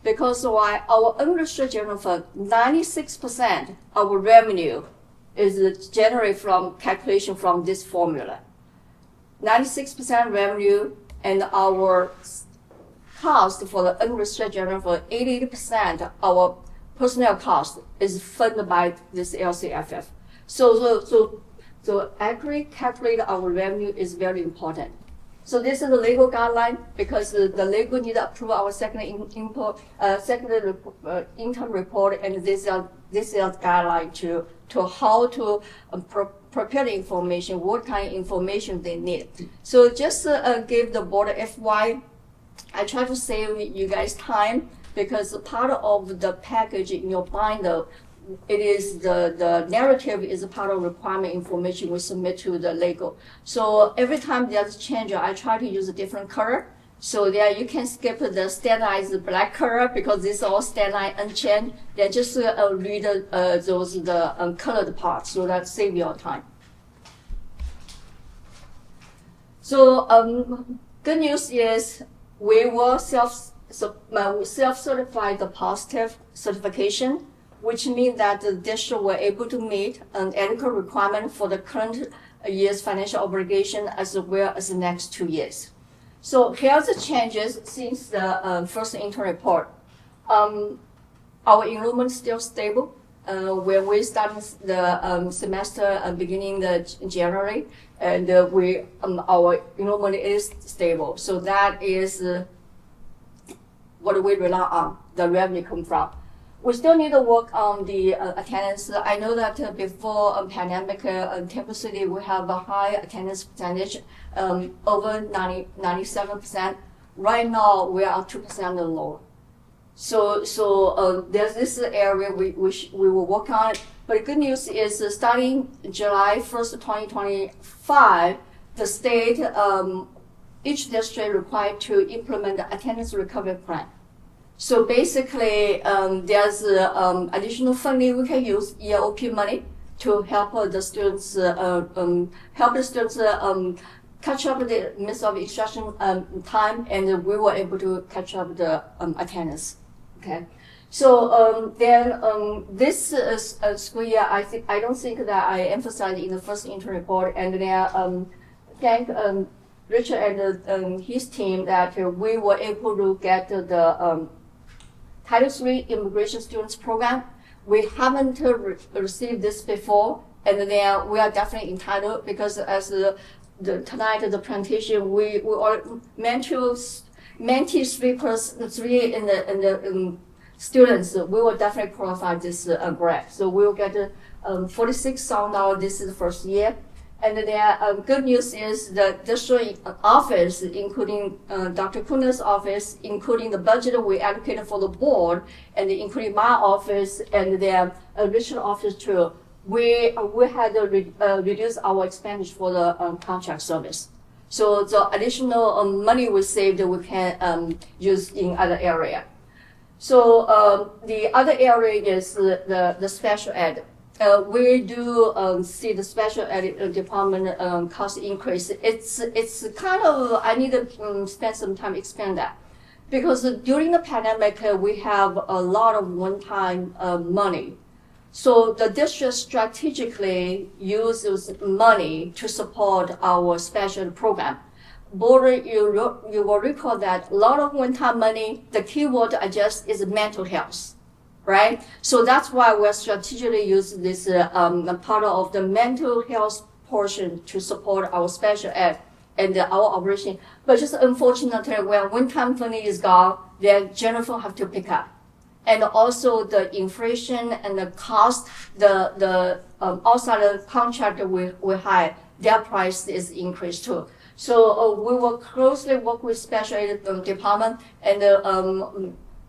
because why our unrestricted general fund, 96% of our revenue is generated from calculation from this formula. 96% revenue, and our cost for the unrestricted general fund, 80% our personnel cost is funded by this LCFF. So accurate calculate our revenue is very important. So this is the legal guideline because the legal need to approve our second income report, and this is guideline to how to prepare the information, what kind of information they need. So just give the board FY. I try to save you guys time because part of the package in your binder, it is the narrative is a part of requirement information we submit to the legal. So every time there's a change, I try to use a different color. So there you can skip the standardized black color because this is all standardized unchanged. Then just read the colored parts, so that saves your time. So good news is we will self-certify the positive certification, which means that the district were able to meet an adequate requirement for the current year's financial obligation as well as the next 2 years. So here's the changes since the first interim report. Our enrollment is still stable. When we started the semester beginning January, and our enrollment is stable. So that is what we rely on, the revenue come from. We still need to work on the attendance. I know that before pandemic, Temple City, we have a high attendance percentage, over 97%. Right now, we are 2% lower. So there's this area we will work on. But the good news is starting July 1st, 2025, the state, each district required to implement the attendance recovery plan. So basically, there's additional funding we can use, EOP money, to help the students catch up the miss of instruction time, and we were able to catch up the attendance. Okay, so this school year, I don't think that I emphasized in the first interim report, and then thank Richard and his team that we were able to get the Title III Immigration Students Program. We haven't received this before, and then we are definitely entitled because as tonight the presentation, we are Mentee 3 in the students. We will definitely qualify this grant. So we will get $46,000. This is the first year. And the good news is the district office, including Dr. Kuna's office, including the budget we allocated for the board, and including my office and the Richard office too, we had to reduce our expenditure for the contract service. So the additional money we saved, we can use in other area. So the other area is the special ed. We do see the special ed department cost increase. It's kind of, I need to spend some time explain that. Because during the pandemic, we have a lot of one-time money. So the district strategically uses money to support our special ed program. Board, you will recall that a lot of one-time money, the keyword I just is mental health. Right? So that's why we're strategically using this part of the mental health portion to support our special ed and our operation. But just unfortunately, when one-time funding is gone, then general fund have to pick up. And also the inflation and the cost, the outside the contract we hire, their price is increased too. So we will closely work with special ed department, and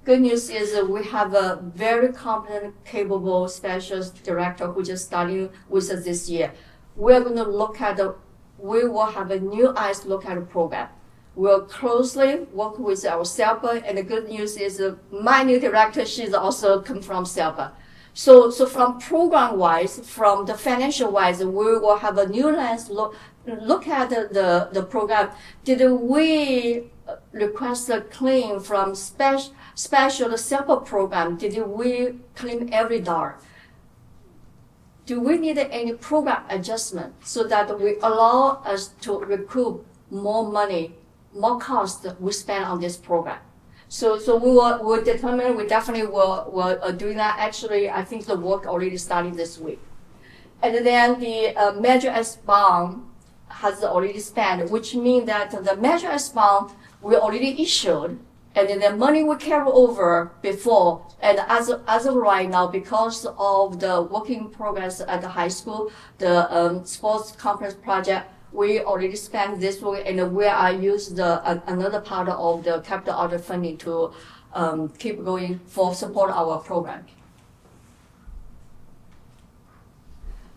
good news is we have a very competent, capable specialist director who just started with us this year. We're going to we will have a new eyes look at the program. We'll closely work with our SELPA, and the good news is my new director, she's also come from SELPA. So from program wise, from the financial wise, we will have a new lens look at the program. Did we request a claim from special sample program? Did we claim every dollar? Do we need any program adjustment so that we allow us to recoup more money, more cost we spend on this program? So we'll determine, we definitely will do that. Actually, I think the work already started this week. And then the Measure S bond has already spent, which means that the Measure S bond we already issued, and then the money we carry over before. And as of right now, because of the working progress at the high school, the sports conference project, we already spent this week, and we are used another part of the capital order funding to keep going for support our program.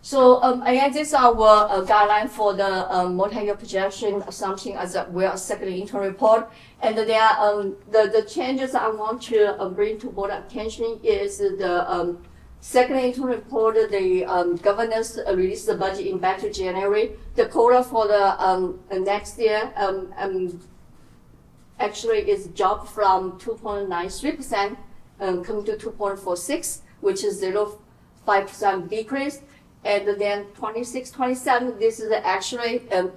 So again, this is our guideline for the multi-year projection assumption as well as second interim report. And there are the changes I want to bring to board attention is the second interim report. The governors released the budget in back to January. The quota for the next year actually is dropped from 2.93% coming to 2.46, which is 0.5% decrease. And then 26-27, this is actually an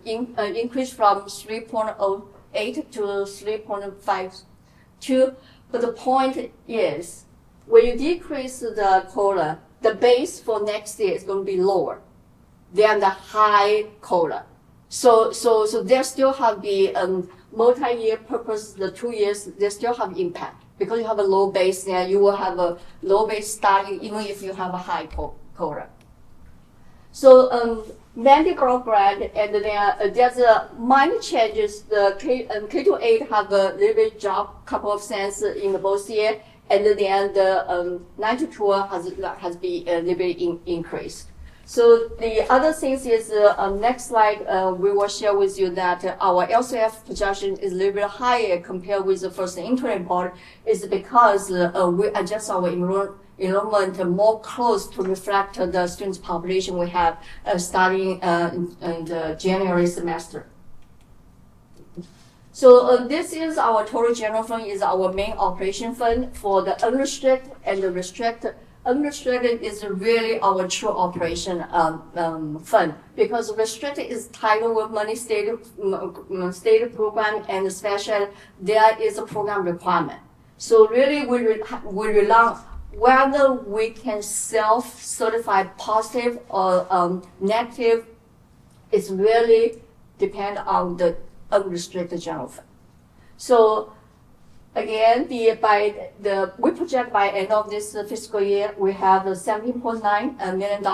increase from 3.08 to 3.52. But the point is, when you decrease the quota, the base for next year is going to be lower than the high quota. So there still have the multi-year purpose, the 2 years, they still have impact. Because you have a low base there, you will have a low base starting even if you have a high quota. So mandate grant, and there's minor changes. The K-8 have a little bit drop, couple of cents in both year, and then the 9-12 has been a little bit increased. So the other things is next slide we will share with you that our LCF projection is a little bit higher compared with the first interim report, is because we adjust our enrollment more close to reflect the students population we have starting in the January semester. So this is our total general fund, is our main operation fund for the unrestricted and the restricted. Unrestricted is really our true operation fund, because restricted is titled with money stated program, and special there is a program requirement. So really we rely whether we can self-certify positive or negative is really depend on the unrestricted general fund. So again, we project by end of this fiscal year, we have $17.9 million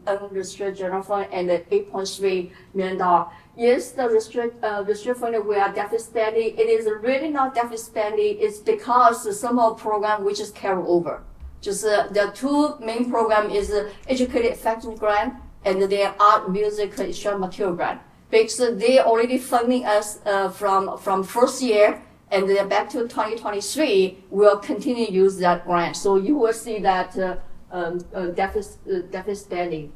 unrestricted general fund and $8.3 million. Yes, the restricted fund, we are deficit spending. It is really not deficit spending. It's because some of the program we just carry over. Just the two main program is educated effectiveness grant and the art, music, extra material grant. Because they already funding us from first year, and then back to 2023, we'll continue to use that grant. So you will see that deficit spending.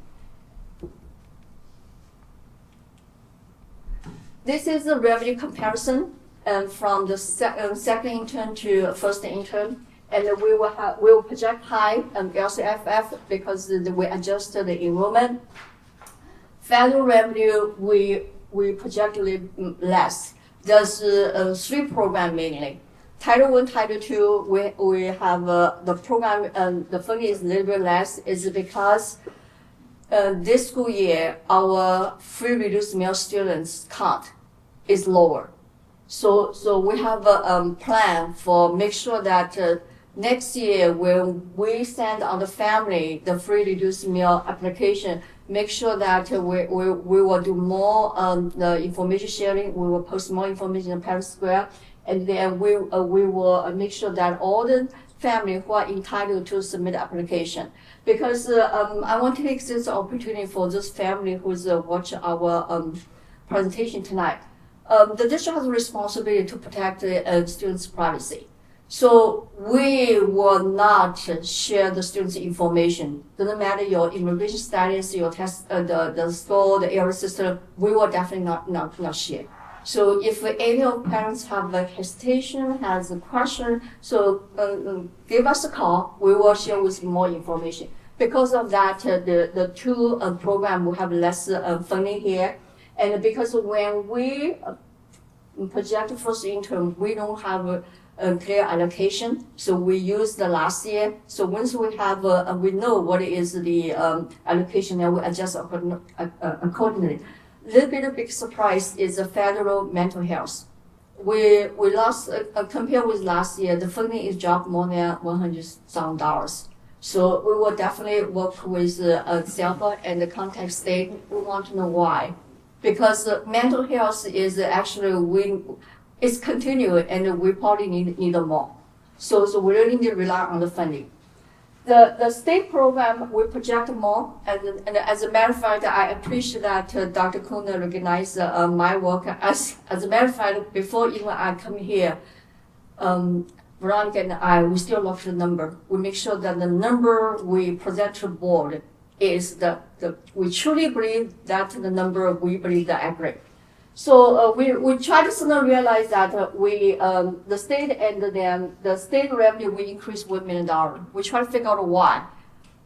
This is a revenue comparison from the second intern to first intern, and we will project high LCFF because we adjusted the enrollment. Federal revenue we project less. There's three programs mainly. Title I, Title II, we have the program, the funding is a little bit less, is because this school year, our free reduced meal students count is lower. So we have a plan for make sure that next year when we send on the family the free reduced meal application, make sure that we will do more the information sharing. We will post more information in Parent Square, and then we will make sure that all the family who are entitled to submit application. Because I want to take this opportunity for this family who's watch our presentation tonight. The district has a responsibility to protect the students' privacy. So we will not share the students' information. Doesn't matter your immigration status, your test, the score, the error system. We will definitely not share. So if any of parents have a hesitation, has a question, so give us a call. We will share with more information. Because of that, the two program will have less funding here, and because when we project first intern, we don't have a clear allocation, so we use the last year. So once we have, we know what is the allocation, and we adjust accordingly. Little bit of big surprise is the federal mental health. We lost compared with last year, the funding is dropped more than $100,000. So we will definitely work with SELPA and the contact state. We want to know why, because mental health is actually it's continuing, and we probably need more. So we really need to rely on the funding. The state program we project more, and as a matter of fact, I appreciate that Dr. Kuna recognized my work. As a matter of fact, before even I come here, Veronica and I, we still look at the number. We make sure that the number we present to the board is we truly believe that the number we believe the accurate. So we try to sort of realize that the state and then the state revenue we increased $1 million. We try to figure out why.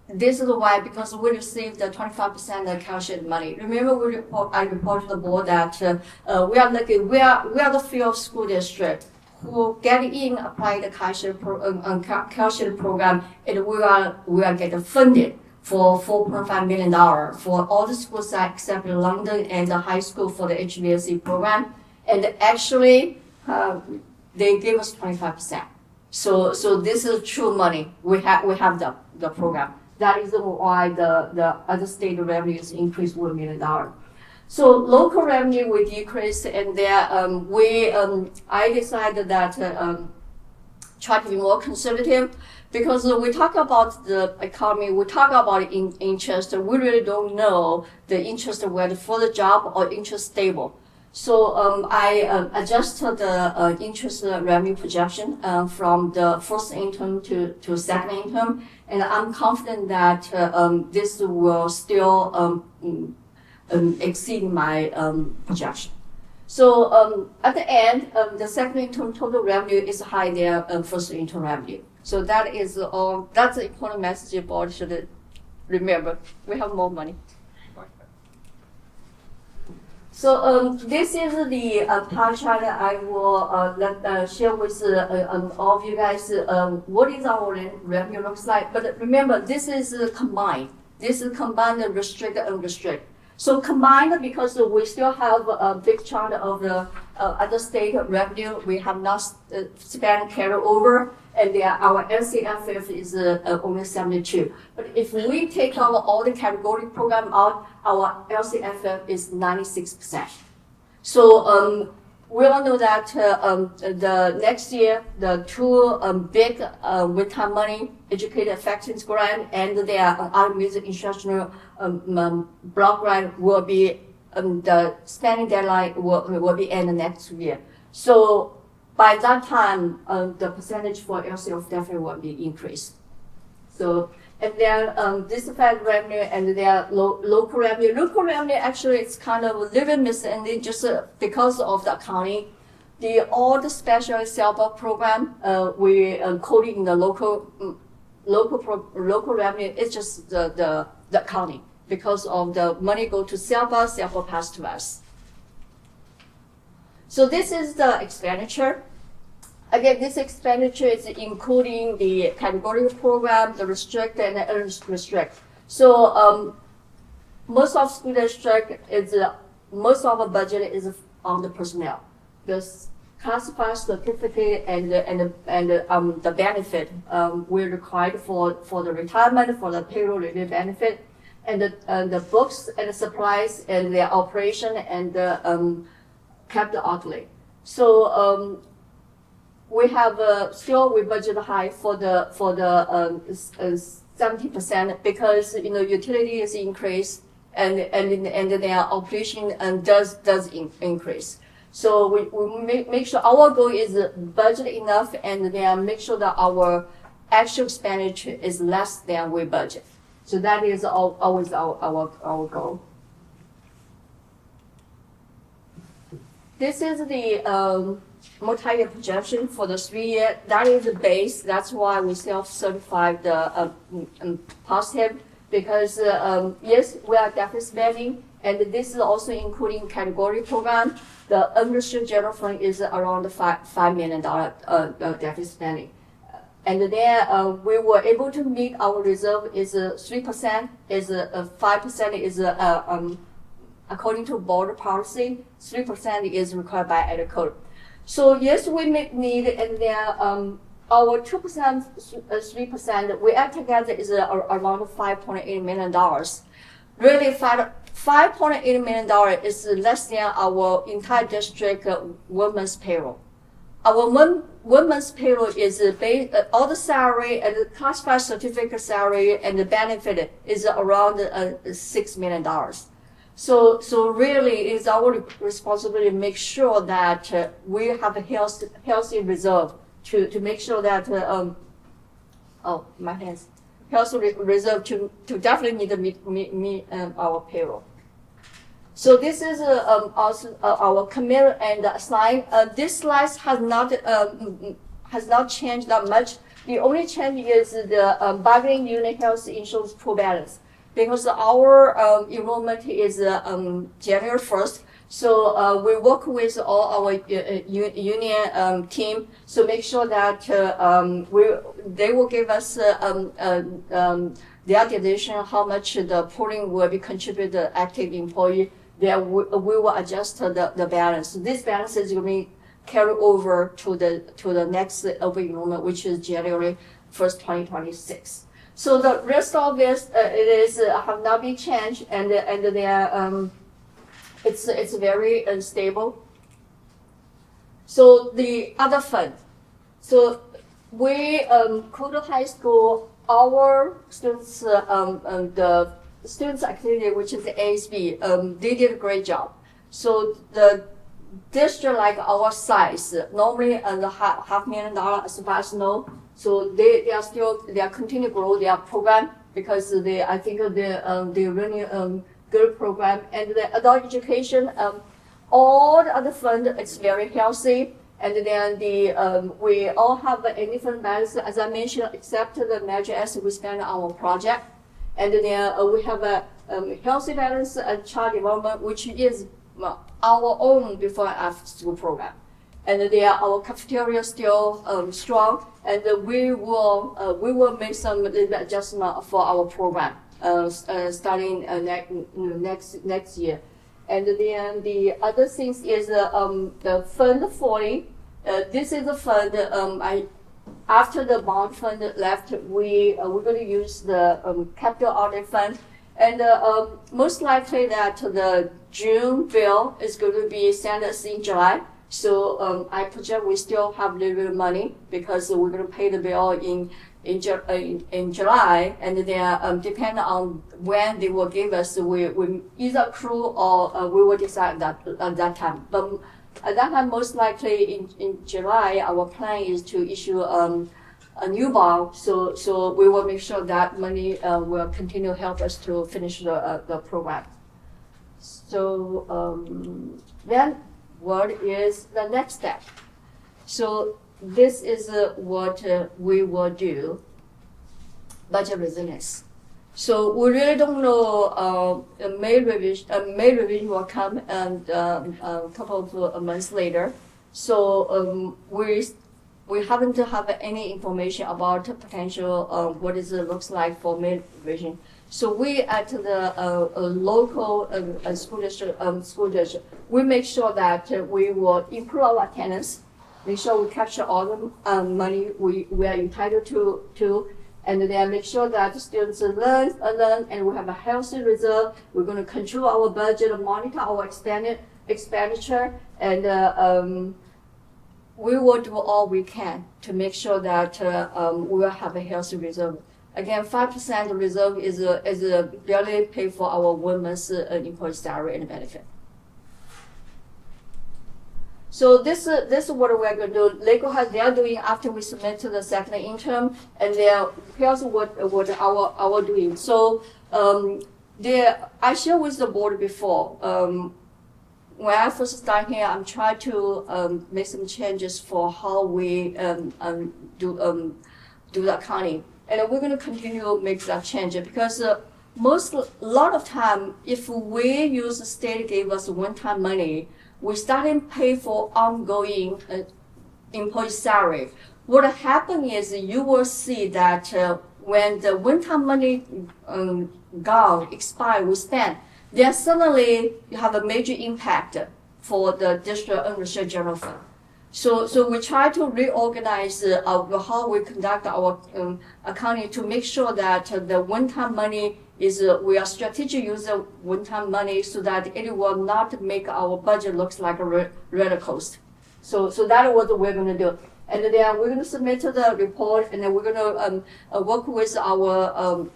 This is why, because we received the 25% of CalShare money. Remember, I reported to the board that we are the few school district who get in, apply the CalShare program, and we are getting funded for $4.5 million for all the schools except London and the high school for the HVAC program. And actually, they gave us 25%. So this is true money. We have the program. That is why the other state revenues increased $1 million. So local revenue we decreased, and there I decided that try to be more conservative, because we talk about the economy, we talk about interest. We really don't know the interest whether for the job or interest stable. So I adjusted the interest revenue projection from the first intern to second intern, and I'm confident that this will still exceed my projection. So at the end, the second intern total revenue is higher than first intern revenue. So that's the important message the board should remember. We have more money. So this is the pie chart I will share with all of you guys. What is our revenue looks like? But remember, this is combined. This is combined restrict and unrestricted. So combined, because we still have a big chunk of the other state revenue we have not spent carry over, and our LCFF is only 72. But if we take out all the category program out, our LCFF is 96%. So we all know that the next year, the two big one-time money educator effectiveness grant and their other music instructional block grant will be the spending deadline will be end next year. So by that time, the percentage for LCF definitely will be increased. So and then this federal revenue and their local revenue. Local revenue actually it's kind of a little misleading just because of the accounting. All the special SELPA program we coding in the local revenue. It's just the accounting because of the money go to SELPA pass to us. So this is the expenditure. Again, this expenditure is including the category program, the restrict and the unrestrict. So most of school district is most of the budget is on the personnel. The classified certificate and the benefit we're required for the retirement, for the payroll related benefit, and the books and the supplies and the operation and the capital outlay. So we have still we budget high for the 70% because utility is increased and their operation does increase. So we make sure our goal is budget enough, and then make sure that our actual expenditure is less than we budget. So that is always our goal. This is the multi-year projection for the 3 year. That is the base. That's why we self-certified the positive, because yes, we are deficit spending, and this is also including category program. The unrestricted general fund is around $5 million deficit spending. And then we were able to meet our reserve is 3%, is 5% is according to board policy, 3% is required by ED code. So yes, we may need, and then our 2%, 3%, we add together is around $5.8 million. Really, $5.8 million is less than our entire district women's payroll. Our women's payroll is all the salary and the classified certificate salary and the benefit is around $6 million. So really, it's our responsibility to make sure that we have a healthy reserve to make sure that healthy reserve to definitely need to meet our payroll. So this is also our commitment and slide. This slide has not changed that much. The only change is the bargaining unit health insurance pool balance, because our enrollment is January 1st. So we work with all our union team to make sure that they will give us their division how much the pooling will be contributed to active employee. Then we will adjust the balance. This balance is going to carry over to the next open enrollment, which is January 1st, 2026. So the rest of this have not been changed, and they it's very unstable. So the other fund. So we Kudo High School, our students the students activity, which is the ASB, they did a great job. So the district like our size, normally $500,000 as far as know. So they are continue to grow their program, because I think they're really good program. And the adult education, all the other fund is very healthy. And then we all have a different balance, as I mentioned, except the major asset we spend on our project. And then we have a healthy balance and child development, which is our own before and after school program. And then our cafeteria still strong, and we will make some little bit adjustment for our program starting next year. And then the other things is the fund 40. This is the fund after the bond fund left, we're going to use the capital audit fund, and most likely that the June bill is going to be sent us in July. So I project we still have a little bit of money, because we're going to pay the bill in July, and then depending on when they will give us, we either accrue or we will decide that at that time. But at that time, most likely in July, our plan is to issue a new bond. So we will make sure that money will continue to help us to finish the program. So then, what is the next step? So this is what we will do. Budget resilience. So we really don't know. May revision will come, and a couple of months later. So we haven't have any information about potential what it looks like for May revision. So we at the local school district, we make sure that we will improve our attendance, make sure we capture all the money we are entitled to, and then make sure that the students learn, and we have a healthy reserve. We're going to control our budget, monitor our expenditure, and we will do all we can to make sure that we will have a healthy reserve. Again, 5% reserve is barely pay for our women's employee salary and benefit. So this is what we're going to do. Legal has they are doing after we submit to the second interim, and here's what our doing. So I shared with the board before. When I first started here, I'm trying to make some changes for how we do the accounting, and we're going to continue to make that change because a lot of time, if we use the state gave us one-time money, we starting pay for ongoing employee salary. What happened is you will see that when the one-time money gone, expire, we spend, then suddenly you have a major impact for the district unrestricted general fund. So we try to reorganize how we conduct our accounting to make sure that the one-time money is we are strategic use of one-time money so that it will not make our budget looks like a roller coaster. So that is what we're going to do. And then we're going to submit to the report, and then we're going to work with our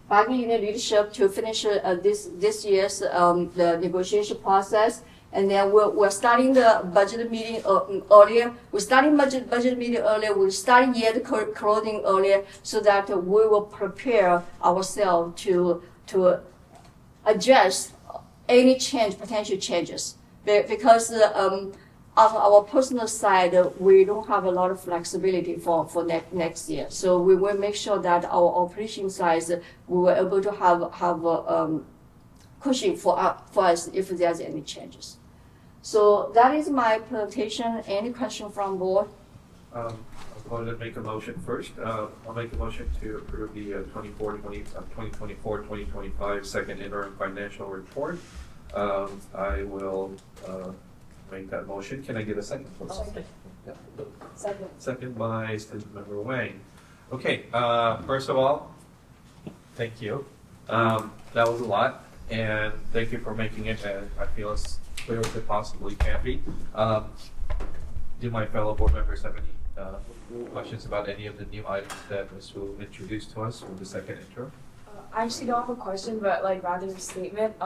bargaining unit leadership to finish this year's the negotiation process. And then we're starting the budget meeting earlier. We're starting budget meeting earlier. We're starting year closing earlier so that we will prepare ourselves to adjust any potential changes. Because on our personal side, we don't have a lot of flexibility for next year. So we will make sure that our operation size we were able to have cushion for us if there's any changes. So that is my presentation. Any question from board? I'll go ahead and make a motion first. I'll make a motion to approve the 2024-2025 second interim financial report. I will make that motion. Can I get a second, please? Yeah. Second by Student Member Wang. Okay, first of all, thank you. That was a lot, and thank you for making it, I feel as clear as it possibly can be. Do my fellow board members have any questions about any of the new items that Ms. Wu introduced to us from the second intro? I actually don't have a question, but rather a statement,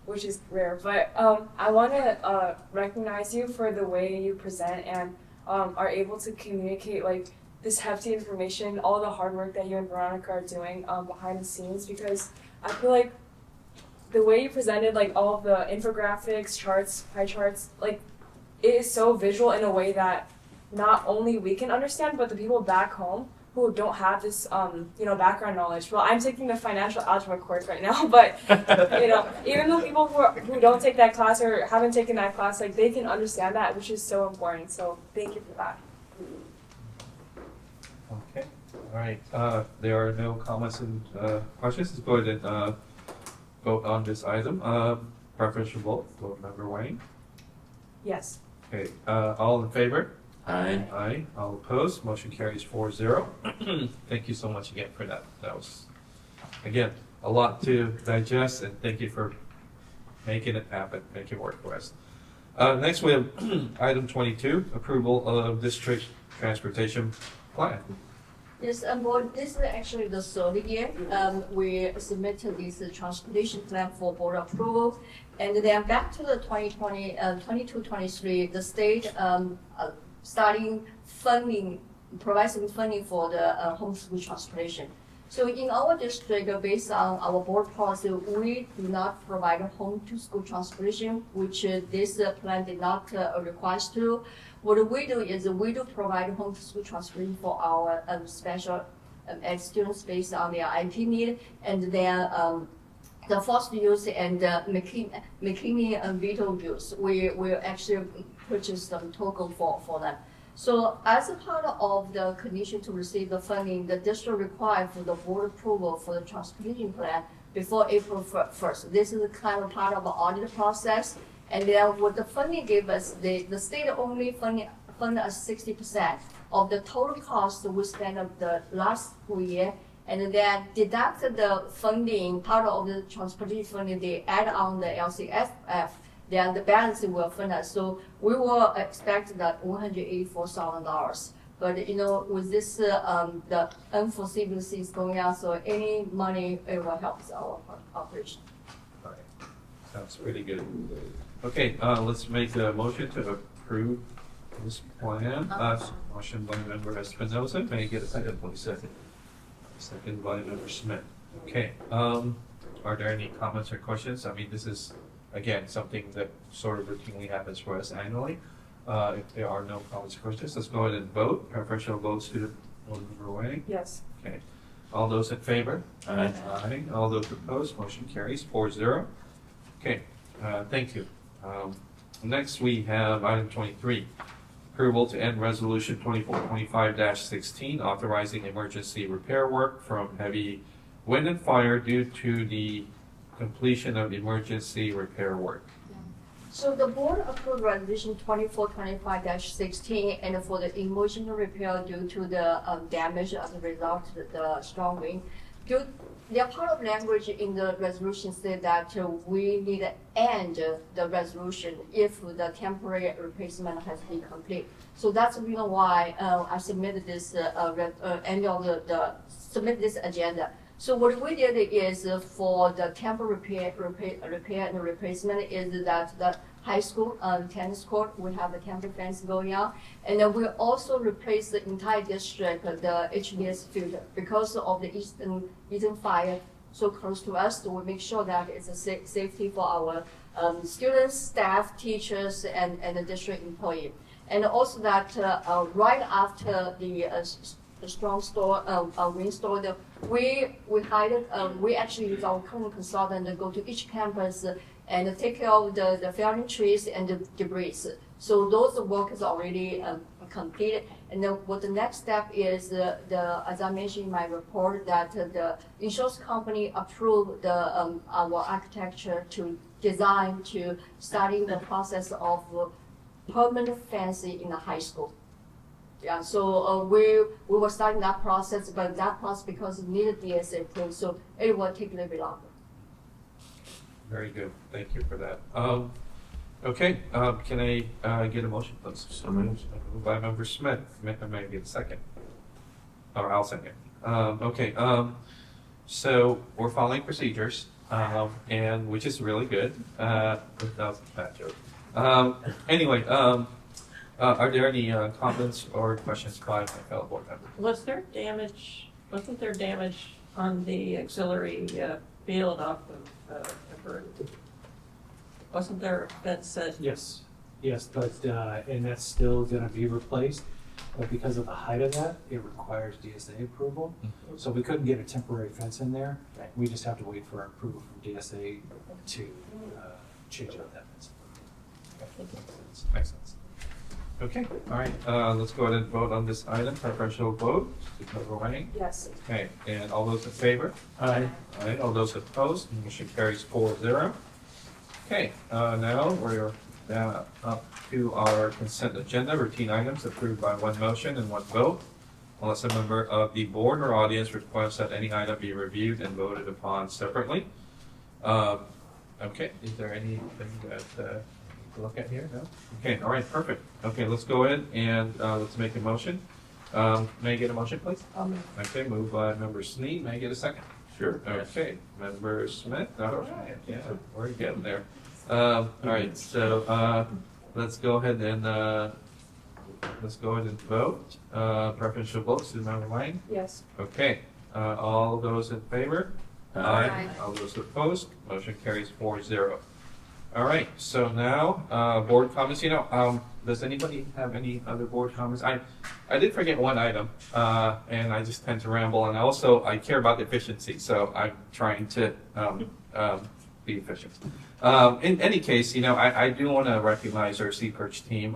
which is rare. But I want to recognize you for the way you present and are able to communicate this hefty information, all the hard work that you and Veronica are doing behind the scenes, because I feel like the way you presented all of the infographics, charts, pie charts, it is so visual in a way that not only we can understand, but the people back home who don't have this background knowledge. Well, I'm taking the financial algebra course right now, but even though people who don't take that class or haven't taken that class, they can understand that, which is so important. So thank you for that. Okay, all right. There are no comments and questions. Let's go ahead and vote on this item. Preferential vote. Board Member Wang? Yes. Okay, all in favor? Aye. Aye. All opposed? Motion carries 4-0. Thank you so much again for that. That was, again, a lot to digest, and thank you for making it happen, making it work for us. Next, we have item 22, approval of district transportation plan. Yes, board, this is actually the third year. We submitted this transportation plan for board approval. And then back to the 22-23, the state starting funding, provide some funding for the homeschool transportation. So in our district, based on our board policy, we do not provide home to school transportation, which this plan did not require us to. What we do is we do provide home to school transportation for our special ed students based on their IP need, and then the foster youth and McKinney and Vito youth, we actually purchase some token for them. So as a part of the condition to receive the funding, the district required for the board approval for the transportation plan before April 1st. This is kind of part of the audit process. And then what the funding gave us, the state only fund us 60% of the total cost we spent of the last school year, and then deduct the funding, part of the transportation funding, they add on the LCFF, then the balance will fund us. So we will expect that $184,000. But with this, the unforeseen things going on, so any money, it will help our operation. Sounds pretty good. Okay, let's make a motion to approve this plan. Motion by member Espinoza, may I get a second, please? Second by member Smith. Okay, are there any comments or questions? I mean, this is, again, something that sort of routinely happens for us annually. If there are no comments or questions, let's go ahead and vote. Preferential vote, student member Wang. Yes. Okay. All those in favor? Aye. Aye. All those opposed, motion carries 4-0. Okay, thank you. Next, we have item 23. Approval to end resolution 2425-16, authorizing emergency repair work from heavy wind and fire due to the completion of emergency repair work. So the board approved resolution 2425-16 and for the emotional repair due to the damage as a result of the strong wind. The part of language in the resolution said that we need to end the resolution if the temporary replacement has been complete. So that's the reason why I submitted this submit this agenda. So what we did is for the temporary repair and replacement is that the high school tennis court, we have a temporary fence going on, and then we also replace the entire district, the HVS filter, because of the eastern fire so close to us. So we make sure that it's a safety for our students, staff, teachers, and the district employee. And also that right after the strong storm, windstorm, we hired, we actually use our current consultant to go to each campus and take care of the falling trees and the debris. So those work is already completed. And then what the next step is, as I mentioned in my report, that the insurance company approved our architecture to design to starting the process of permanent fencing in the high school. Yeah, so we were starting that process, but that process, because it needed DSA approved, so it will take a little bit longer. Very good, thank you for that. Okay, can I get a motion, please? So moved. Moved by member Smith. May I get a second? Or I'll second. Okay, so we're following procedures, and which is really good. That was a bad joke. Anyway, are there any comments or questions by my fellow board members? Wasn't there damage on the auxiliary field off of wasn't there a fence that? Yes, but, and that's still gonna be replaced, but because of the height of that, it requires DSA approval. So we couldn't get a temporary fence in there. We just have to wait for approval from DSA to change out that fence. Makes sense. Okay, all right, let's go ahead and vote on this item. Preferential vote, Member Wang. Yes. Okay, and all those in favor? Aye. Aye, all those opposed, motion carries 4-0. Okay, now we're up to our consent agenda, routine items approved by one motion and one vote, unless a member of the board or audience requests that any item be reviewed and voted upon separately. Okay, is there anything that to look at here? No? Okay, all right, perfect. Okay, let's go ahead and let's make a motion. May I get a motion, please? Okay, moved by member Sneed. May I get a second? Sure. Okay, member Smith. All right, yeah, we're getting there. All right, so let's go ahead and vote. Preferential votes, member Wang. Yes. Okay, all those in favor? Aye. All those opposed? Motion carries 4-0. All right, so now, board comments, does anybody have any other board comments? I did forget one item, and I just tend to ramble, and also I care about efficiency, so I'm trying to be efficient. In any case, I do want to recognize our Sea Perch team,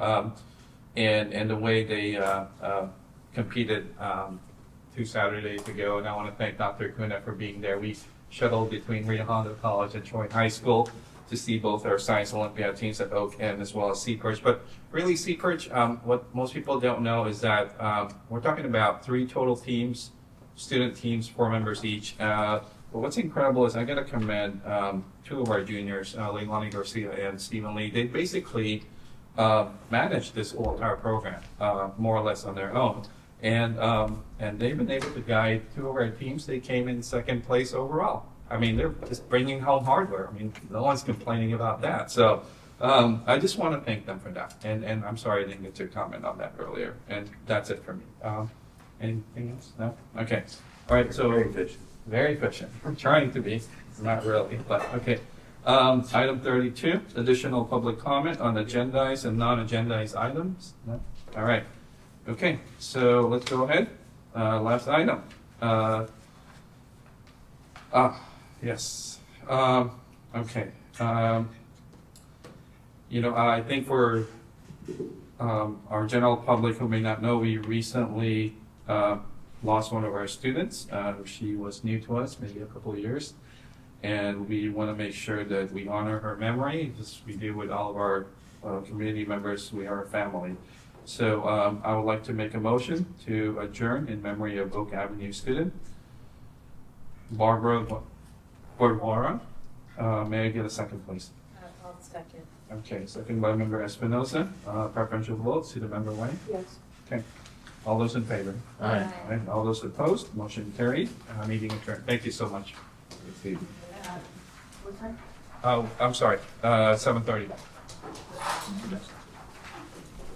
and the way they competed 2 Saturdays ago, and I want to thank Dr. Kuna for being there. We shuttled between Rio Hondo College and Troy High School to see both our Science Olympiad teams at Oak End as well as Sea Perch. But really, Sea Perch, what most people don't know is that we're talking about 3 total teams, student teams, 4 members each. But what's incredible is I got to commend 2 of our juniors, Leilani Garcia and Stephen Lee. They basically managed this whole entire program more or less on their own. And they've been able to guide 2 of our teams. They came in 2nd place overall. I mean, they're just bringing home hardware. I mean, no one's complaining about that. So I just want to thank them for that. And I'm sorry I didn't get to comment on that earlier. And that's it for me. Anything else? No? Okay. All right. So Very efficient. Very efficient. I'm trying to be. Not really, but okay. Item 32, additional public comment on agendized and non-agendized items. No? All right. Okay. So let's go ahead. Last item. Yes. Okay. I think for our general public who may not know, we recently lost one of our students. She was new to us, maybe a couple of years. And we want to make sure that we honor her memory, as we do with all of our community members. We are a family. So I would like to make a motion to adjourn in memory of Oak Avenue student, Barbara Guevara. May I get a second, please? I'll second. Okay, second by Member Espinosa. Preferential votes to the member Wang? Yes. Okay. All those in favor? Aye. And all those opposed? Motion carried. Meeting adjourned. Thank you so much. What time? Oh, I'm sorry. 7:30.